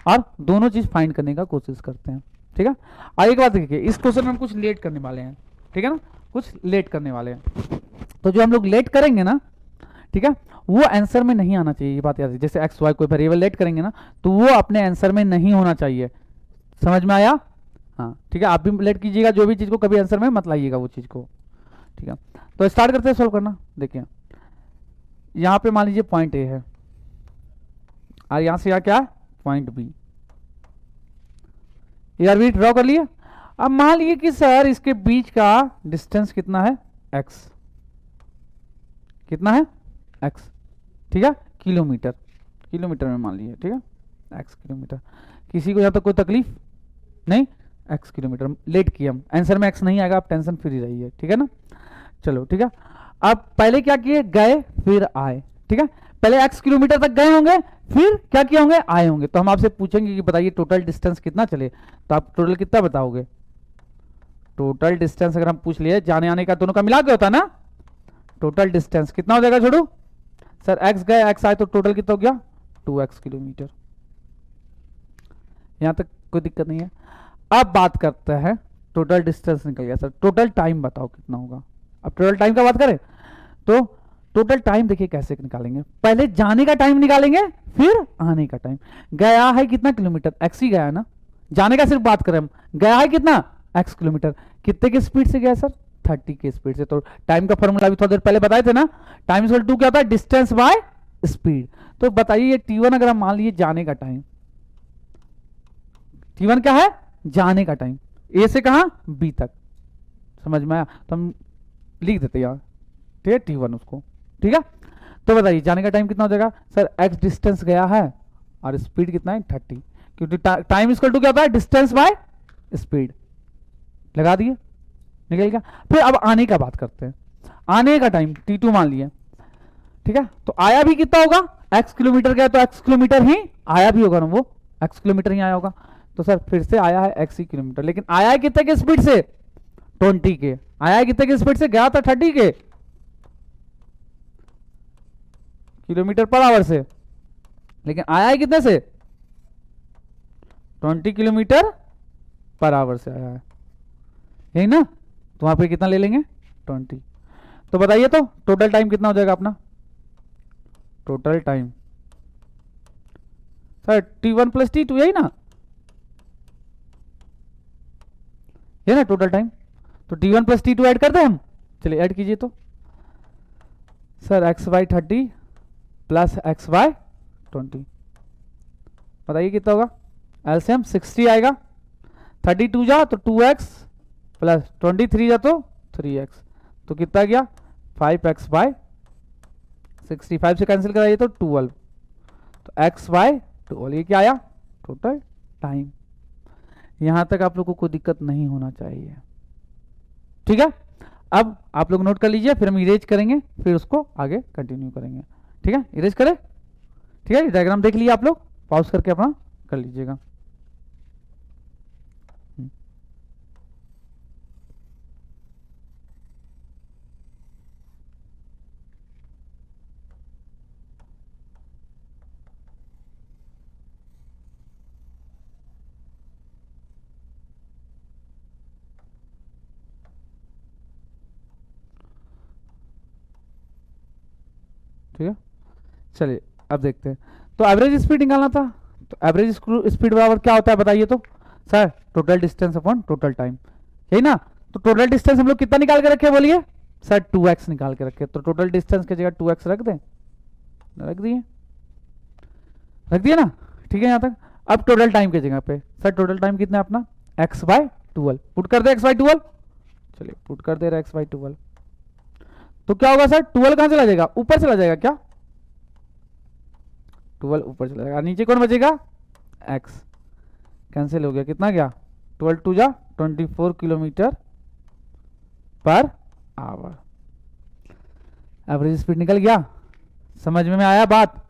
और दोनों चीज फाइंड करने का कोशिश करते हैं। ठीक है, और एक बात देखिए, इस क्वेश्चन में हम कुछ लेट करने वाले हैं, ठीक है ना, कुछ लेट करने वाले हैं, तो जो हम लोग लेट करेंगे ना, ठीक है, वो आंसर में नहीं आना चाहिए, ये बात याद है। जैसे एक्स वाई कोई वेरिएबल लेट करेंगे ना, तो वो अपने आंसर में नहीं होना चाहिए, समझ में आया? हाँ ठीक है, आप भी लेट कीजिएगा जो भी चीज को, कभी आंसर में मत लाइएगा वो चीज को। ठीक है, तो स्टार्ट करते हैं सोल्व करना। देखिए यहाँ पे मान लीजिए पॉइंट ए है, और यहां से यहाँ क्या है, पॉइंट बी, यार भी ड्रॉ कर लिए। अब मान लीजिए कि सर इसके बीच का डिस्टेंस कितना है, एक्स, कितना है, एक्स, ठीक है, किलोमीटर, किलोमीटर में मान लीजिए, ठीक है, एक्स किलोमीटर। किसी को यहाँ तक कोई तकलीफ नहीं, एक्स किलोमीटर लेट किया हम, आंसर में एक्स नहीं आएगा, आप टेंशन फ्री रहिए, ठीक है ना। चलो ठीक है, अब पहले क्या किए, गए फिर आए, ठीक है, पहले एक्स किलोमीटर तक गए होंगे, फिर क्या किए होंगे, आए होंगे। तो हम आपसे पूछेंगे कि बताइए टोटल डिस्टेंस कितना चले, तो आप टोटल कितना बताओगे, टोटल डिस्टेंस अगर हम पूछ लिए, जाने आने का दोनों का मिला के होता ना, टोटल डिस्टेंस कितना हो जाएगा, छोड़ू सर, एक्स गए एक्स आए, तो टोटल कितना हो गया, 2x किलोमीटर। यहां तक कोई दिक्कत नहीं है। अब बात करते हैं, टोटल डिस्टेंस निकल गया सर, टोटल टाइम बताओ कितना होगा। अब टोटल टाइम का बात करें तो टोटल टाइम देखिए कैसे निकालेंगे, पहले जाने का टाइम निकालेंगे, फिर आने का टाइम। गया है कितना किलोमीटर, एक्स ही गया है ना, जाने का सिर्फ बात करें हम, गया है कितना, एक्स किलोमीटर, कितने के स्पीड से गया सर, 30 के स्पीड से। तो टाइम का फॉर्मूला भी थोड़ा देर पहले बताए थे ना, टाइम इक्वल टू क्या होता है, डिस्टेंस बाय स्पीड। तो बताइए ये t1 अगर हम मान लीजिए जाने का टाइम, t1 क्या है, जाने का टाइम, ए से कहां, बी तक, समझ में आया? तो हम लिख देते यार, ठीक है, t1 उसको, ठीक है। तो बताइए जाने का टाइम कितना हो जाएगा सर, x डिस्टेंस गया है और स्पीड कितना है 30, क्योंकि टाइम इक्वल टू क्या होता है डिस्टेंस बाय स्पीड। लगा दिए, निकल गया। फिर अब आने का बात करते हैं, आने का टाइम t2 मान लिया, ठीक है। तो आया भी कितना होगा, x किलोमीटर गया तो x किलोमीटर ही आया भी होगा ना, वो x किलोमीटर ही आया होगा। तो सर फिर से आया है x ही किलोमीटर, लेकिन आया है कितने के स्पीड से 20 के, आया है कितने के स्पीड से, गया था 30 के किलोमीटर पर आवर से, लेकिन आया है कितने से 20 किलोमीटर पर आवर से आया है, यही ना। तो वहां पे कितना ले लेंगे 20। तो बताइए तो टोटल टाइम कितना हो जाएगा अपना, total time sir t1 plus t2 यही ना, ये ना टोटल टाइम। तो t1 प्लस t2 ऐड कर दें हम, चलिए ऐड कीजिए। तो sir x by 30 plus x by 20, बताइए कितना होगा, एलसीएम 60 आएगा, 32 जा तो 2x प्लस 23 जा तो 3x, तो कितना गया 5x बाय 65 से कैंसिल कराइए तो 12, तो x बाय 12 ये क्या आया टोटल टाइम। यहां तक आप लोगों को कोई दिक्कत नहीं होना चाहिए, ठीक है। अब आप लोग नोट कर लीजिए, फिर हम इरेज करेंगे, फिर उसको आगे कंटिन्यू करेंगे, ठीक है। इरेज करें, ठीक है। डायग्राम देख लीजिए आप लोग, पॉज करके अपना कर लीजिएगा। ठीक है, चलिए अब देखते हैं। तो एवरेज स्पीड निकालना था, तो एवरेज स्पीड बराबर क्या होता है बताइए तो sir, total distance upon total time, यही ना। तो टोटल डिस्टेंस हम लोग कितना निकाल के रखे बोलिए सर, 2x निकाल के रखे, तो टोटल डिस्टेंस की जगह 2x रख दें, रख दिए, रख दिए ना, ठीक है यहाँ तक। अब टोटल टाइम की जगह पे सर टोटल टाइम कितना है अपना x बाय 12, पुट कर दे x बाय 12, चलिए पुट कर दे रहा x बाय 12। तो क्या होगा सर, 12 कहां चला जाएगा, ऊपर चला जाएगा क्या, 12 ऊपर चला जाएगा, नीचे कौन बचेगा x, कैंसिल हो गया, कितना गया 12 टू जा 24 kilometre per our. Average speed निकल गया, समझ में आया बात,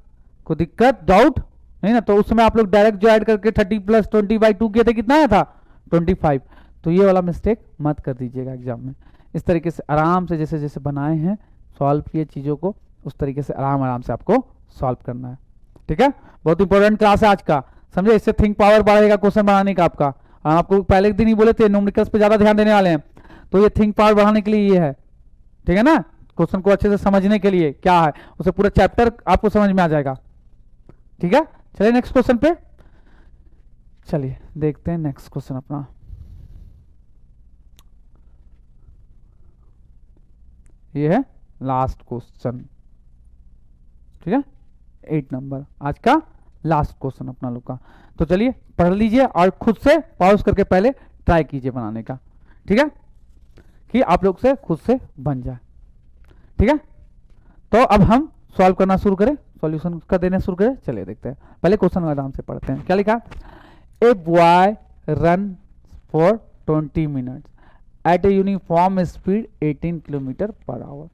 कोई दिक्कत डाउट नहीं ना। तो उस समय आप लोग डायरेक्ट जो ऐड करके 30 प्लस 20 बाई 2 किए थे, कितना आया था 25। तो ये वाला मिस्टेक मत कर दीजिएगा एग्जाम में, इस तरीके से आराम से जैसे जैसे बनाए हैं सॉल्व किए चीज़ों को, उस तरीके से आराम आराम से आपको सॉल्व करना है, ठीक है। बहुत इंपॉर्टेंट क्लास है आज का, समझे, इससे थिंक पावर बढ़ेगा क्वेश्चन बनाने का आपका। आपको पहले दिन ही बोले थे न्यूमेरिकल्स पे ज़्यादा ध्यान देने वाले हैं, तो ये थिंक पावर बढ़ाने के लिए ये है, ठीक है ना। क्वेश्चन को अच्छे से समझने के लिए क्या है, उसे पूरा चैप्टर आपको समझ में आ जाएगा, ठीक है। चलिए नेक्स्ट क्वेश्चन पे, चलिए देखते हैं नेक्स्ट क्वेश्चन अपना। ये है लास्ट क्वेश्चन, ठीक है, 8 नंबर आज का लास्ट क्वेश्चन अपना लोग का। तो चलिए पढ़ लीजिए और खुद से पॉज करके पहले ट्राई कीजिए बनाने का, ठीक है, कि आप लोग से खुद से बन जाए, ठीक है। तो अब हम सॉल्व करना शुरू करें, सॉल्यूशन का देना शुरू करें, चलिए देखते हैं। पहले क्वेश्चन आराम से पढ़ते हैं, क्या लिखा, a boy run for 20 minutes at a uniform speed 18 kilometre per hour,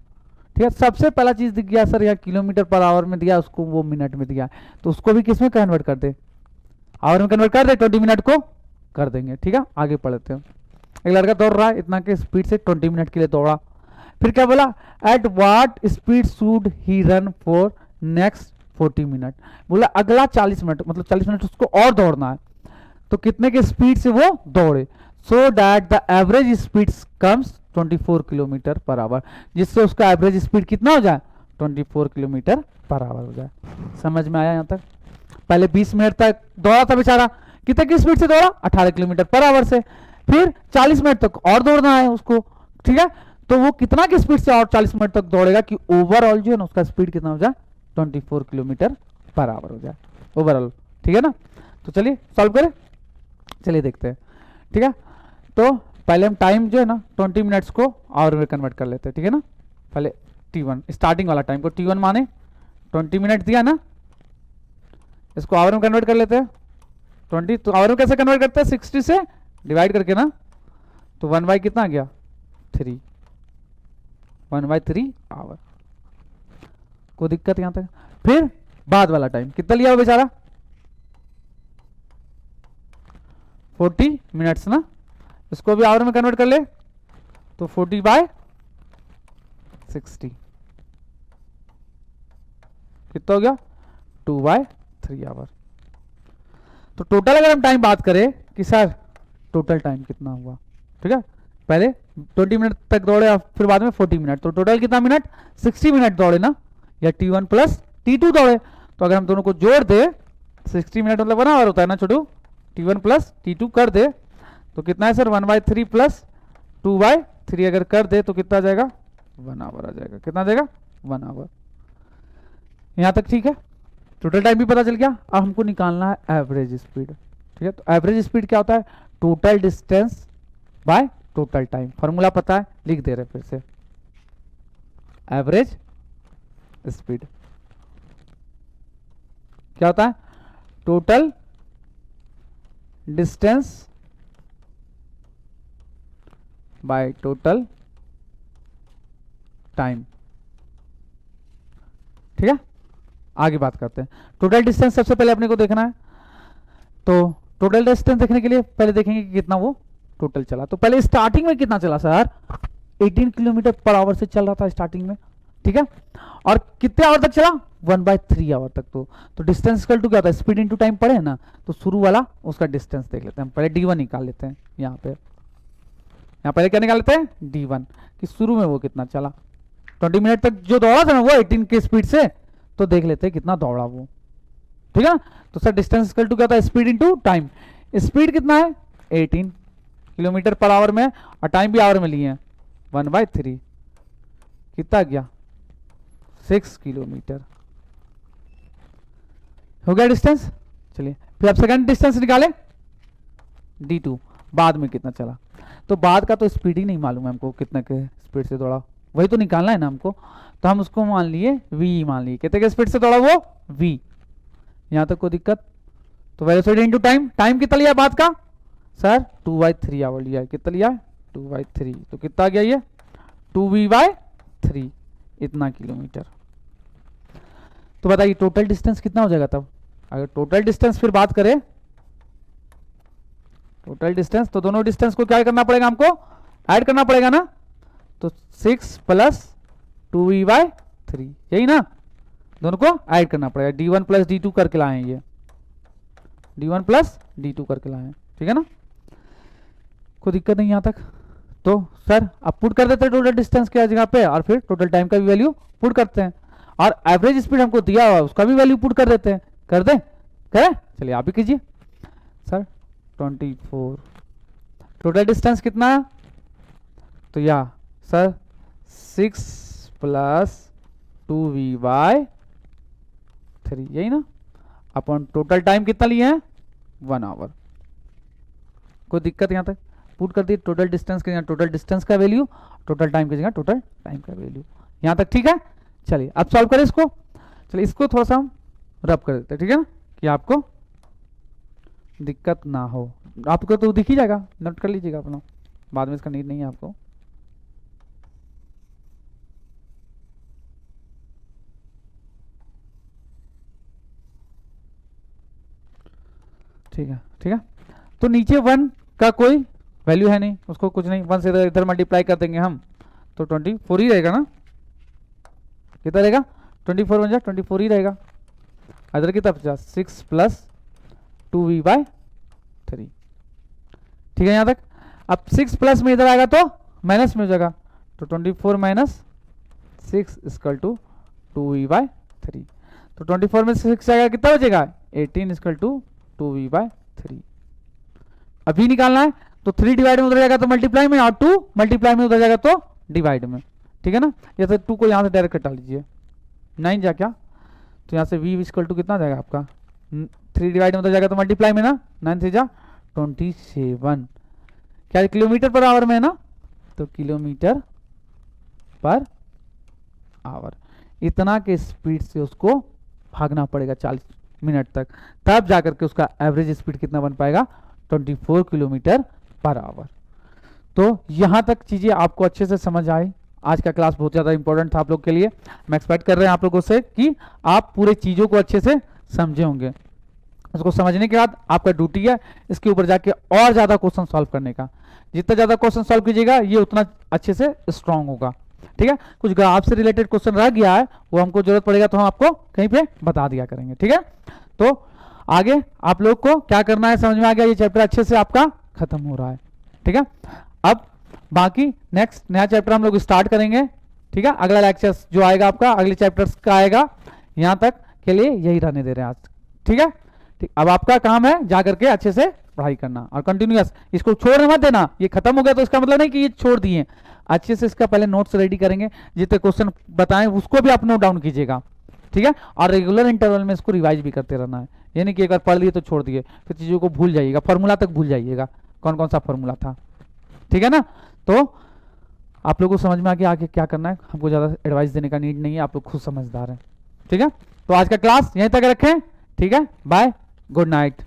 ठीक है। सबसे पहला चीज दिख गया सर, यहाँ किलोमीटर पर आवर में दिया, उसको वो मिनट में दिया, तो उसको भी किस में कन्वर्ट कर दे, आवर में कन्वर्ट कर दे, 20 मिनट को कर देंगे, ठीक है। आगे पढ़ते हैं। एक लड़का दौड़ रहा है इतना के स्पीड से 20 मिनट के लिए दौड़ा, फिर क्या बोला, eight what speed should he run for next 40 minute, बोला अगला 40 मिनट, मतलब 40 मिनट उसको और दौड़ना है, तो कितने के स्पीड से वो दौड़े, so that the average speed comes 24 kilometre per our, जिससे उसका एवरेज स्पीड कितना हो जाए 24 किलोमीटर पर आवर हो जाए। समझ में आया यहाँ तक। पहले 20 मिनट तक दौड़ा था बेचारा, कितने की स्पीड से दौड़ा 18 किलोमीटर पर आवर से, फिर 40 मिनट तक और दौड़ना है उसको, ठीक है। तो वो कितना की स्पीड से और 40 मिनट तक दौड़ेगा कि ओवरऑल जो है ना उसका स्पीड कितना हो जाए 24 किलोमीटर पर आवर हो जाए ओवरऑल, ठीक है ना। तो चलिए सॉल्व करें, चलिए देखते हैं, ठीक है। तो पहले हम टाइम जो है ना 20 मिनट्स को आवर में कन्वर्ट कर लेते हैं, ठीक है ना। पहले T1 स्टार्टिंग वाला टाइम को T1 माने, 20 मिनट दिया ना, इसको आवर में कन्वर्ट कर लेते हैं 20, तो आवर में कैसे कन्वर्ट करते हैं 60 से डिवाइड करके ना, तो 1/, कितना आ गया 3, 1/3 आवर। कोई दिक्कत यहां तक? फिर बाद वाला टाइम कितना लिया वो बेचारा 40 मिनट्स ना, इसको भी आवर में कन्वर्ट कर ले, तो 40/60 कितना हो गया 2/3 आवर। तो टोटल अगर हम टाइम बात करें कि सर टोटल टाइम कितना हुआ, ठीक है, पहले 20 मिनट तक दौड़े और फिर बाद में 40 मिनट, तो टोटल कितना मिनट 60 मिनट दौड़े ना, या T1 प्लस T2 दौड़े। तो अगर हम दोनों को जोड़ दे 60 मिनट मतलब 1 आवर होता है ना छोटू, T1 प्लस T2 कर दे तो कितना है सर 1/3 प्लस 2/3 अगर कर दे तो कितना आ जाएगा 1 आवर आ जाएगा। कितना आ जाएगा 1 आवर। यहां तक ठीक है, टोटल टाइम भी पता चल गया। अब हमको निकालना है एवरेज स्पीड, ठीक है। तो एवरेज स्पीड क्या होता है total distance by total time. Formula पता है, लिख दे रहे फिर से, एवरेज स्पीड क्या होता है total distance by total time, ठीक है। आगे बात करते हैं। टोटल डिस्टेंस सबसे पहले अपने को देखना है, तो टोटल डिस्टेंस देखने के लिए पहले देखेंगे कि कितना वो टोटल चला। तो पहले स्टार्टिंग में कितना चला सर 18 किलोमीटर पर आवर से चल रहा था स्टार्टिंग में, ठीक है। और कितने आवर तक चला 1/3 आवर तक। तो डिस्टेंस इक्वल टू क्या होता है स्पीड इनटू टाइम पढ़े ना, तो शुरू वाला उसका डिस्टेंस देख लेते हैं। पहले D1 निकाल लेते हैं। यहाँ पहले क्या निकाल लेते हैं D1 कि शुरू में वो कितना चला 20 मिनट तक जो दौड़ा था ना वो 18 की स्पीड से, तो देख लेते हैं कितना दौड़ा वो, ठीक है। तो सर डिस्टेंस इक्वल टू क्या होता है स्पीड इनटू टाइम। स्पीड कितना है 18 किलोमीटर पर आवर में, और टाइम भी आवर में लिए हैं 1/3, कितना गया 6 किलोमीटर हो गया डिस्टेंस। चलिए फिर अब सेकंड डिस्टेंस निकालें D2, बाद में कितना चला। तो बाद का तो स्पीड ही नहीं मालूम है हमको, कितने के स्पीड से दौड़ा वही तो निकालना है ना हमको। तो हम उसको मान लिए V मान लिए, कितने के स्पीड से दौड़ा वो V। यहां तक कोई दिक्कत? तो वेलोसिटी इनटू टाइम, टाइम कितना लिया बाद का सर 2/3 आवर लिया है। कितना लिया है 2/3, तो कितना आ गया ये 2V/3 इतना किलोमीटर। तो बताइए टोटल डिस्टेंस कितना हो जाएगा तब। अगर टोटल डिस्टेंस फिर बात करें टोटल डिस्टेंस, तो दोनों डिस्टेंस को क्या करना पड़ेगा हमको ऐड करना पड़ेगा ना। तो 6 प्लस 2V/3 यही ना, दोनों को ऐड करना पड़ेगा। D1 प्लस D2 करके लाए हैं, ये D1 प्लस D2 करके लाए हैं, ठीक है ना। कोई दिक्कत नहीं यहां तक। तो सर अब पुट कर देते हैं टोटल डिस्टेंस की जगह पे, और फिर टोटल टाइम का भी वैल्यू पुट करते हैं, और एवरेज स्पीड हमको दिया हुआ उसका भी वैल्यू पुट कर देते हैं। कर दें करें, चलिए आप ही कीजिए सर 24। टोटल डिस्टेंस कितना है तो या सर 6 प्लस 2V/3 यही ना, अपन टोटल टाइम कितना लिए हैं 1 आवर। कोई दिक्कत यहां तक? पुट कर दी टोटल डिस्टेंस की जगह टोटल डिस्टेंस का वैल्यू, टोटल टाइम की जगह टोटल टाइम का वैल्यू। यहां तक ठीक है। चलिए अब सॉल्व करें इसको। चलिए इसको थोड़ा सा हम रब कर देते हैं, ठीक है ना, कि आपको दिक्कत ना हो। आपको तो दिख ही जाएगा, नोट कर लीजिएगा अपना, बाद में इसका नीड नहीं है आपको। ठीक है ठीक है। तो नीचे 1 का कोई वैल्यू है नहीं, उसको कुछ नहीं, 1 से इधर मल्टीप्लाई कर देंगे हम तो 24 ही रहेगा ना। कितना रहेगा 24 बन जाए 24 ही रहेगा। इधर की तरफ जा 6 प्लस 2V/3, ठीक है यहाँ तक। अब 6 प्लस में इधर आएगा तो माइनस में हो जाएगा, तो 24 माइनस 6 इक्वल टू 2V/3। तो 24 में 6 आएगा कितना बचेगा 18 इक्वल टू 2V/3। अभी निकालना है तो 3 डिवाइड में उधर जाएगा तो मल्टीप्लाई में, और 2 मल्टीप्लाई में उधर जाएगा तो डिवाइड में, ठीक है ना। जैसे 2 को यहाँ से डायरेक्ट कटा लीजिए 9 जा क्या, तो यहाँ से V इक्वल टू कितना जाएगा आपका 3 डिवाइड में उधर जाएगा तो मल्टीप्लाई में ना, 9 से जा 27, क्या किलोमीटर पर आवर में है ना, तो किलोमीटर पर आवर। इतना के स्पीड से उसको भागना पड़ेगा 40 मिनट तक, तब जाकर के उसका एवरेज स्पीड कितना बन पाएगा 24 किलोमीटर पर आवर। तो यहाँ तक चीज़ें आपको अच्छे से समझ आई। आज का क्लास बहुत ज़्यादा इंपॉर्टेंट था आप लोग के लिए। मैं एक्सपेक्ट कर रहे हैं आप लोगों से कि आप पूरे चीज़ों को अच्छे से समझे होंगे। इसको समझने के बाद आपका ड्यूटी है इसके ऊपर जाके और ज़्यादा क्वेश्चन सॉल्व करने का। जितना ज़्यादा क्वेश्चन सॉल्व कीजिएगा ये उतना अच्छे से स्ट्रांग होगा। ठीक है, कुछ ग्राफ से रिलेटेड क्वेश्चन रह गया है वो हमको जरूरत पड़ेगा तो हम आपको कहीं पे बता दिया करेंगे। ठीक है, तो आगे आप लोग को क्या करना है समझ में आ गया, ये चैप्टर अच्छे से आपका खत्म हो रहा है। ठीक है, अब बाकी नेक्स्ट नया चैप्टर हम लोग स्टार्ट करेंगे। ठीक है, अगला लेक्चर जो आएगा आपका अगले चैप्टर्स का आएगा। यहाँ तक के लिए यही रहने दे रहे हैं आज। ठीक है, ठीक, अब आपका काम है जा करके अच्छे से पढ़ाई करना और कंटिन्यूअस, इसको छोड़ने मत देना। ये खत्म हो गया तो इसका मतलब नहीं कि ये छोड़ दिए, अच्छे से इसका पहले नोट्स रेडी करेंगे, जितने क्वेश्चन बताएं उसको भी आप नोट डाउन कीजिएगा। ठीक है, और रेगुलर इंटरवल में इसको रिवाइज भी करते रहना है। ये नहीं कि एक बार पढ़ लिए तो छोड़ दिए, फिर चीज़ों को भूल जाइएगा, फॉर्मूला तक भूल जाइएगा कौन कौन सा फॉर्मूला था। ठीक है ना, तो आप लोगों को समझ में आ गया आगे क्या करना है। हमको ज़्यादा एडवाइस देने का नीड नहीं है, आप लोग खुद समझदार हैं। ठीक है, तो आज का क्लास यहीं तक रखें। ठीक है, बाय, गुड नाइट।